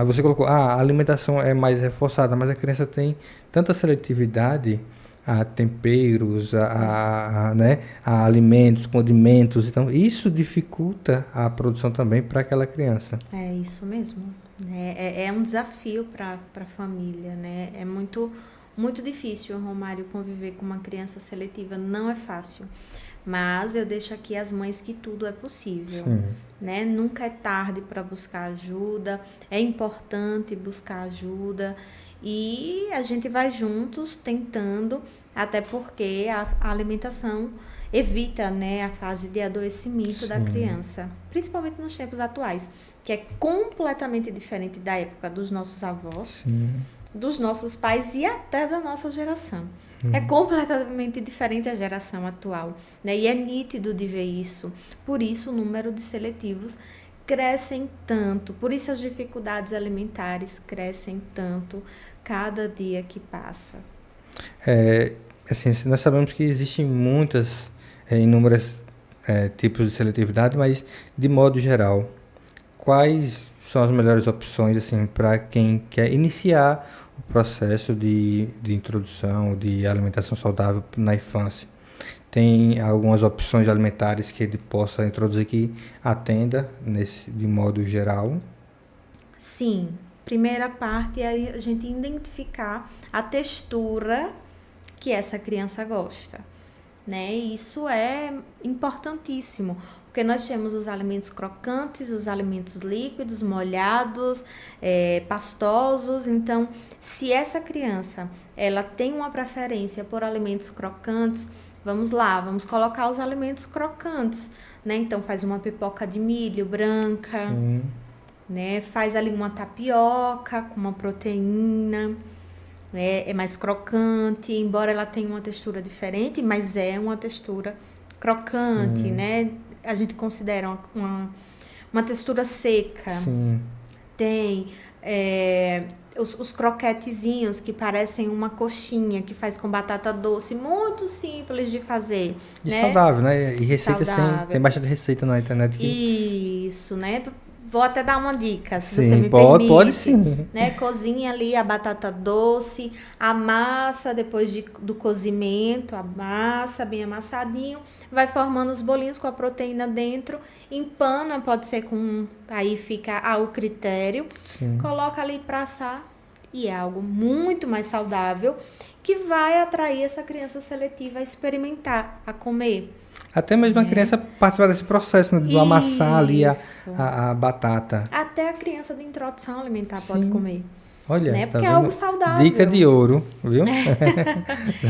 você colocou, a alimentação é mais reforçada, mas a criança tem tanta seletividade a temperos, né, a alimentos, condimentos, então isso dificulta a produção também para aquela criança. É isso mesmo. É um desafio para a família, né? É muito, muito difícil, Romário, conviver com uma criança seletiva, não é fácil. Mas eu deixo aqui as mães que tudo é possível, né? Nunca é tarde para buscar ajuda, é importante buscar ajuda e a gente vai juntos tentando, até porque a alimentação evita, né, a fase de adoecimento da criança, principalmente nos tempos atuais, que é completamente diferente da época dos nossos avós, dos nossos pais e até da nossa geração. É completamente diferente a geração atual, né? E é nítido de ver isso. Por isso o número de seletivos crescem tanto, por isso as dificuldades alimentares crescem tanto cada dia que passa. Assim, nós sabemos que existem inúmeros tipos de seletividade, mas de modo geral, quais são as melhores opções assim, para quem quer iniciar o processo de introdução de alimentação saudável na infância? Tem algumas opções alimentares que ele possa introduzir que atenda de modo geral? Sim. Primeira parte é a gente identificar a textura que essa criança gosta, né? Isso é importantíssimo, porque nós temos os alimentos crocantes, os alimentos líquidos, molhados, pastosos. Então, se essa criança ela tem uma preferência por alimentos crocantes, vamos lá, vamos colocar os alimentos crocantes, né? Então, faz uma pipoca de milho branca, né? Faz ali uma tapioca com uma proteína, é mais crocante, embora ela tenha uma textura diferente, mas é uma textura crocante, né? A gente considera uma textura seca. Tem os croquetezinhos que parecem uma coxinha que faz com batata doce, muito simples de fazer. E saudável, né? E receitas tem bastante receita na internet. Isso, né? vou até dar uma dica, se você Sim, me pode, permite. pode sim. Né? Cozinha ali a batata doce, amassa depois do cozimento, amassa bem amassadinho, vai formando os bolinhos com a proteína dentro, empana, pode ser com, aí fica ao critério, Sim. coloca ali para assar e é algo muito mais saudável que vai atrair essa criança seletiva a experimentar, a comer. Até mesmo a criança participar desse processo, né, do amassar ali Isso. a batata. Até a criança de introdução alimentar Sim. pode comer. Olha, Né? tá Porque é vendo? algo saudável. Dica de ouro, viu?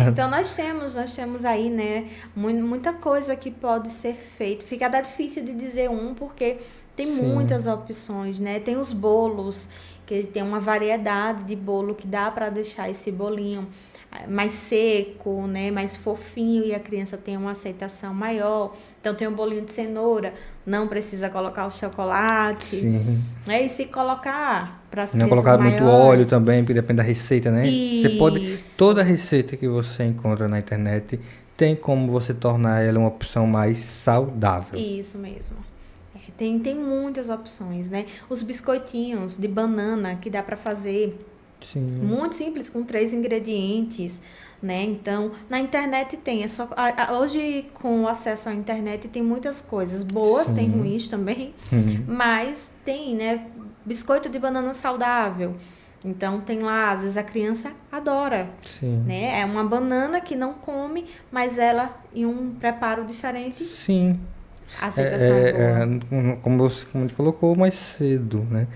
Então nós temos aí, né, muita coisa que pode ser feito. Fica até difícil de dizer porque tem Sim. muitas opções, né? Tem os bolos, que tem uma variedade de bolo que dá para deixar esse bolinho mais seco, né, mais fofinho e a criança tem uma aceitação maior. Então tem um bolinho de cenoura, não precisa colocar o chocolate. Sim. Né? E se colocar para as Não crianças colocar maiores, muito óleo também, porque depende da receita, né? Você pode, Isso. toda receita que você encontra na internet tem como você tornar ela uma opção mais saudável. Isso mesmo. Tem muitas opções, né? Os biscoitinhos de banana que dá para fazer. Sim. Muito simples, com 3 ingredientes, né? Então, na internet tem. Hoje, com o acesso à internet, tem muitas coisas boas, Sim. tem ruins também, mas tem, né? Biscoito de banana saudável. Então, tem lá, às vezes a criança adora. Sim. Né? É uma banana que não come, mas ela em um preparo diferente. Sim. A aceitação é boa. Como você colocou mais cedo, né?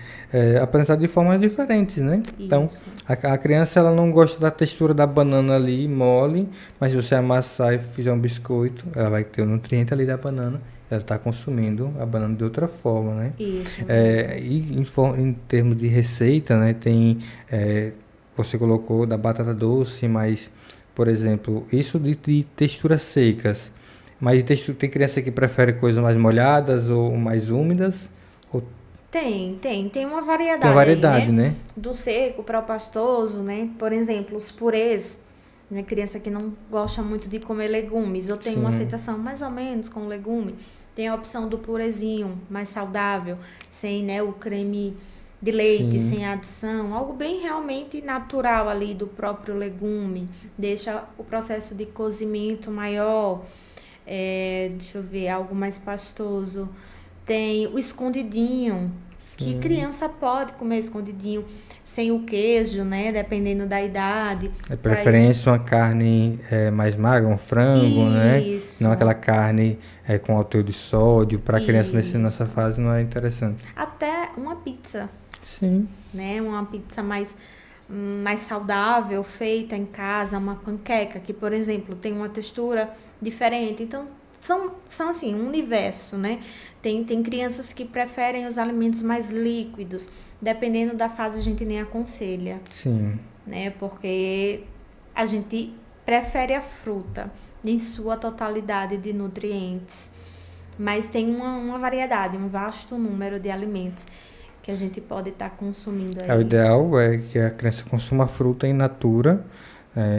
Apresentar de formas diferentes, né? Então, Isso. a criança ela não gosta da textura da banana ali, mole, mas se você amassar e fizer um biscoito, ela vai ter o nutriente ali da banana, ela está consumindo a banana de outra forma, né? Isso. E em termos de receita, né? Tem, você colocou da batata doce, mas, por exemplo, isso de texturas secas. Mas tem criança que prefere coisas mais molhadas ou mais úmidas? Ou Tem uma variedade, tem uma variedade, aí, né? Do seco para o pastoso, né? Por exemplo, os purês, né? Criança que não gosta muito de comer legumes, eu tenho uma aceitação mais ou menos com legume. Tem a opção do purezinho, mais saudável, sem, né, o creme de leite, sem adição, algo bem realmente natural ali do próprio legume, deixa o processo de cozimento maior. Deixa eu ver, algo mais pastoso. Tem o escondidinho, que criança pode comer escondidinho sem o queijo, né? Dependendo da idade. É preferência uma carne mais magra, um frango, né? Isso. Não aquela carne com alto teor de sódio. Para criança nessa fase não é interessante. Até uma pizza. Sim. Né? Uma pizza mais saudável, feita em casa, uma panqueca, que, por exemplo, tem uma textura diferente. Então, são assim, um universo, né? Tem crianças que preferem os alimentos mais líquidos. Dependendo da fase, a gente nem aconselha. Sim. Né? Porque a gente prefere a fruta em sua totalidade de nutrientes. Mas tem uma variedade, um vasto número de alimentos que a gente pode estar consumindo aí. O ideal é que a criança consuma fruta in natura,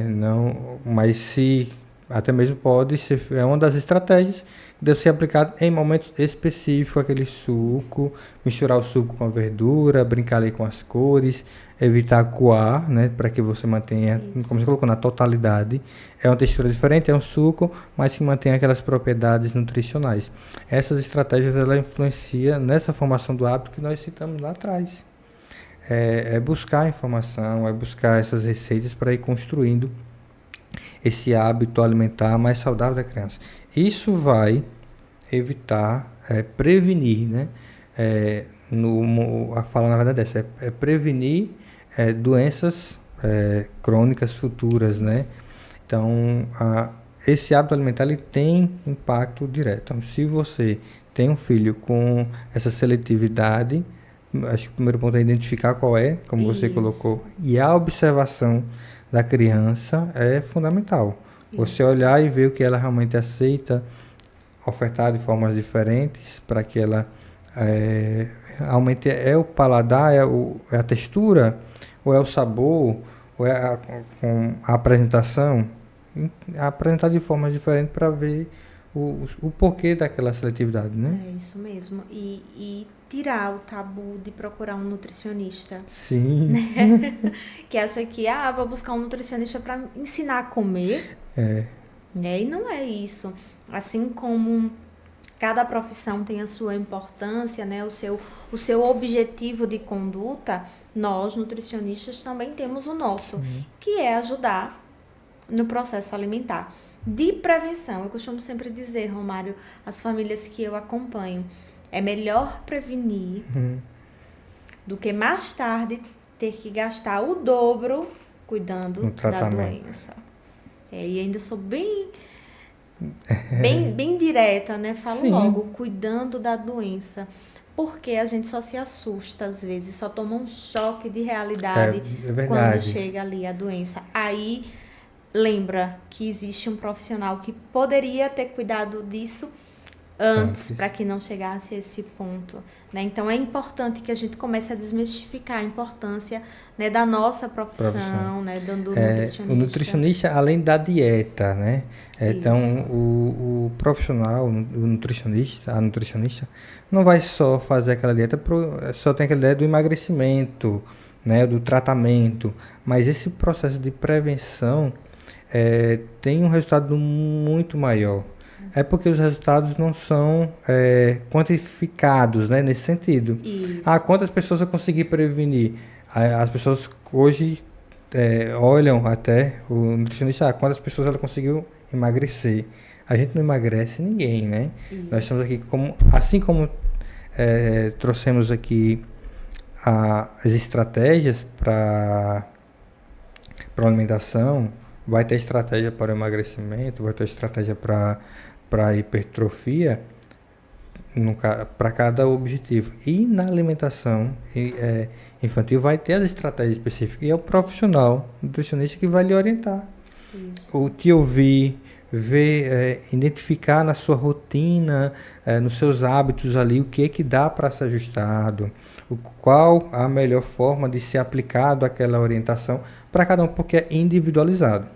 não, mas se até mesmo pode ser, é uma das estratégias que deve ser aplicada em momentos específicos, aquele suco, misturar o suco com a verdura, brincar ali com as cores, evitar coar, né, para que você mantenha, como você colocou, na totalidade. É uma textura diferente, é um suco, mas que mantém aquelas propriedades nutricionais. Essas estratégias, ela influencia nessa formação do hábito que nós citamos lá atrás. É buscar informação, é buscar essas receitas para ir construindo esse hábito alimentar mais saudável da criança. Isso vai evitar, prevenir, né? A fala na verdade é prevenir doenças crônicas futuras, né? Então, esse hábito alimentar ele tem impacto direto. Então, se você tem um filho com essa seletividade, acho que o primeiro ponto é identificar qual é, como você colocou, e a observação da criança é fundamental. Você olhar e ver o que ela realmente aceita, ofertar de formas diferentes para que ela aumente o paladar, é a textura, ou é o sabor, ou é a apresentação. Apresentar de formas diferentes para ver o porquê daquela seletividade, né? É isso mesmo. E tirar o tabu de procurar um nutricionista. Sim. Que acha que, vou buscar um nutricionista para ensinar a comer. É. E não é isso. Assim como cada profissão tem a sua importância, né? O seu objetivo de conduta, nós, nutricionistas, também temos o nosso, que é ajudar no processo alimentar. De prevenção, eu costumo sempre dizer, Romário, as famílias que eu acompanho, é melhor prevenir do que mais tarde ter que gastar o dobro cuidando No da tratamento. doença. E ainda sou bem direta, né? Falo Sim. logo, cuidando da doença. Porque a gente só se assusta às vezes, só toma um choque de realidade É verdade. quando chega ali a doença. Aí lembra que existe um profissional que poderia ter cuidado disso antes, para que não chegasse a esse ponto, né? Então é importante que a gente comece a desmistificar a importância, né, da nossa profissão, né, do nutricionista. O nutricionista, além da dieta, né? Então, o profissional, o nutricionista, a nutricionista, não vai só fazer aquela dieta, só tem aquela ideia do emagrecimento, né, do tratamento, mas esse processo de prevenção tem um resultado muito maior. É porque os resultados não são quantificados, né, nesse sentido. Isso. Quantas pessoas eu consegui prevenir? As pessoas hoje olham até o nutricionista, quantas pessoas ela conseguiu emagrecer. A gente não emagrece ninguém, né? Isso. Nós estamos aqui, assim como trouxemos aqui as estratégias para alimentação, vai ter estratégia para o emagrecimento, vai ter estratégia para hipertrofia, para cada objetivo. E na alimentação infantil vai ter as estratégias específicas. E é o profissional nutricionista que vai lhe orientar. Isso. O te ouvir, ver, identificar na sua rotina, nos seus hábitos ali, o que é que dá para ser ajustado, qual a melhor forma de ser aplicado aquela orientação para cada um, porque é individualizado.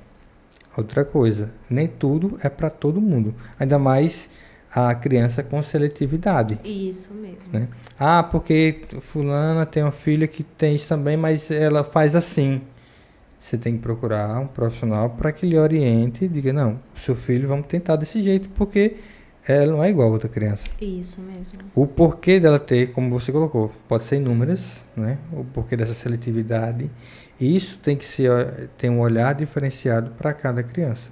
Outra coisa, nem tudo é para todo mundo, ainda mais a criança com seletividade. Isso mesmo. Né? Porque fulana tem uma filha que tem isso também, mas ela faz assim. Você tem que procurar um profissional para que lhe oriente e diga, não, o seu filho vamos tentar desse jeito, porque ela não é igual a outra criança. Isso mesmo. O porquê dela ter, como você colocou, pode ser inúmeras, né? O porquê dessa seletividade. Isso tem que ter um olhar diferenciado para cada criança.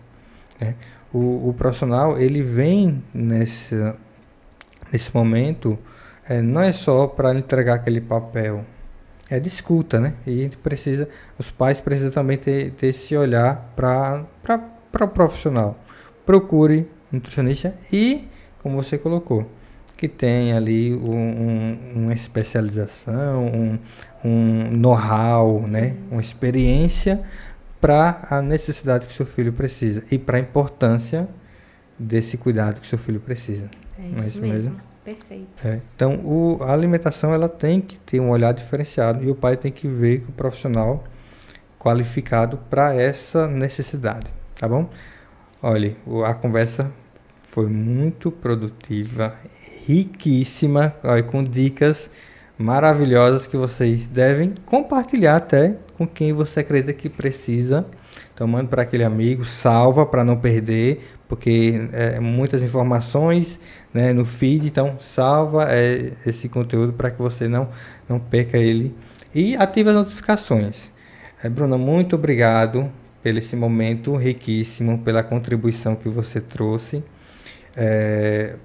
Né? O profissional, ele vem nesse momento, não é só para entregar aquele papel, é de escuta, né? E a gente precisa, os pais precisam também ter esse olhar para o profissional. Procure um nutricionista e, como você colocou, que tem ali uma especialização, um know-how, né? Uma experiência para a necessidade que seu filho precisa e para a importância desse cuidado que seu filho precisa. É isso mesmo. Perfeito. Então, a alimentação ela tem que ter um olhar diferenciado e o pai tem que ver que o profissional qualificado para essa necessidade, tá bom? Olha, a conversa foi muito produtiva, riquíssima, com dicas maravilhosas que vocês devem compartilhar até com quem você acredita que precisa. Então, manda para aquele amigo, salva para não perder, porque muitas informações, né, no feed, então salva esse conteúdo para que você não perca ele e ative as notificações. Bruna, muito obrigado pelo esse momento riquíssimo, pela contribuição que você trouxe.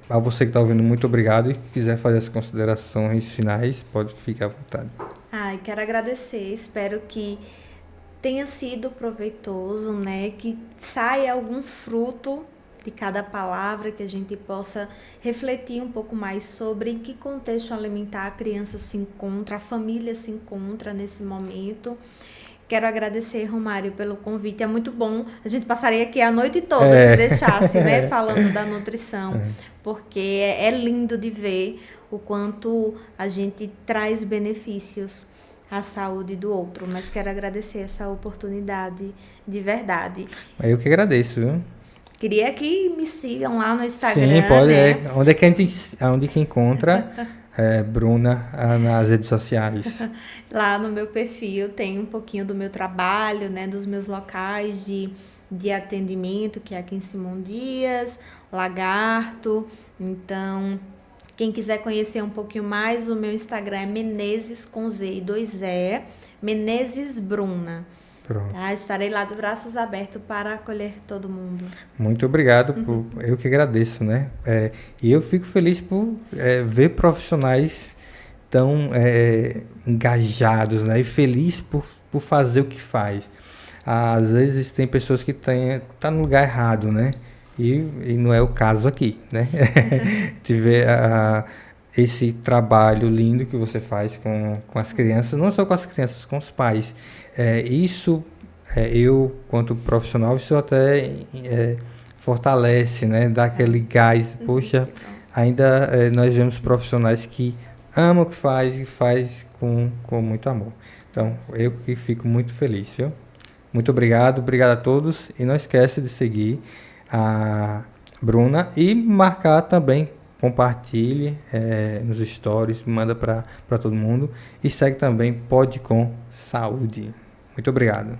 A você que está ouvindo, muito obrigado, e se quiser fazer as considerações finais, pode ficar à vontade. Quero agradecer, espero que tenha sido proveitoso, né? Que saia algum fruto de cada palavra, que a gente possa refletir um pouco mais sobre em que contexto alimentar a criança se encontra, a família se encontra nesse momento. Quero agradecer, Romário, pelo convite. É muito bom. A gente passaria aqui a noite toda se deixasse, né? Falando da nutrição. Porque é lindo de ver o quanto a gente traz benefícios à saúde do outro. Mas quero agradecer essa oportunidade de verdade. Eu que agradeço, viu? Queria que me sigam lá no Instagram, Sim, pode. né? Onde que encontra Bruna nas redes sociais? Lá no meu perfil tem um pouquinho do meu trabalho, né? Dos meus locais de atendimento, que é aqui em Simão Dias, Lagarto. Então, quem quiser conhecer um pouquinho mais, o meu Instagram é Menezes com Z e 2E, Menezes Bruna. Pronto. Tá? Estarei lá de braços abertos para acolher todo mundo. Muito obrigado, eu que agradeço, né? E eu fico feliz por ver profissionais tão engajados, né? E feliz por fazer o que faz. Às vezes tem pessoas que tá no lugar errado, né? E não é o caso aqui, né? Tiver esse trabalho lindo que você faz com as crianças, não só com as crianças, com os pais. Isso, eu, quanto profissional, isso até fortalece, né? Dá aquele gás. Poxa, ainda nós vemos profissionais que amam o que faz e faz com muito amor. Então, eu que fico muito feliz, viu? Muito obrigado a todos. E não esquece de seguir a Bruna e marcar também, compartilhe nos stories, manda para todo mundo e segue também Pode com Saúde. Muito obrigado.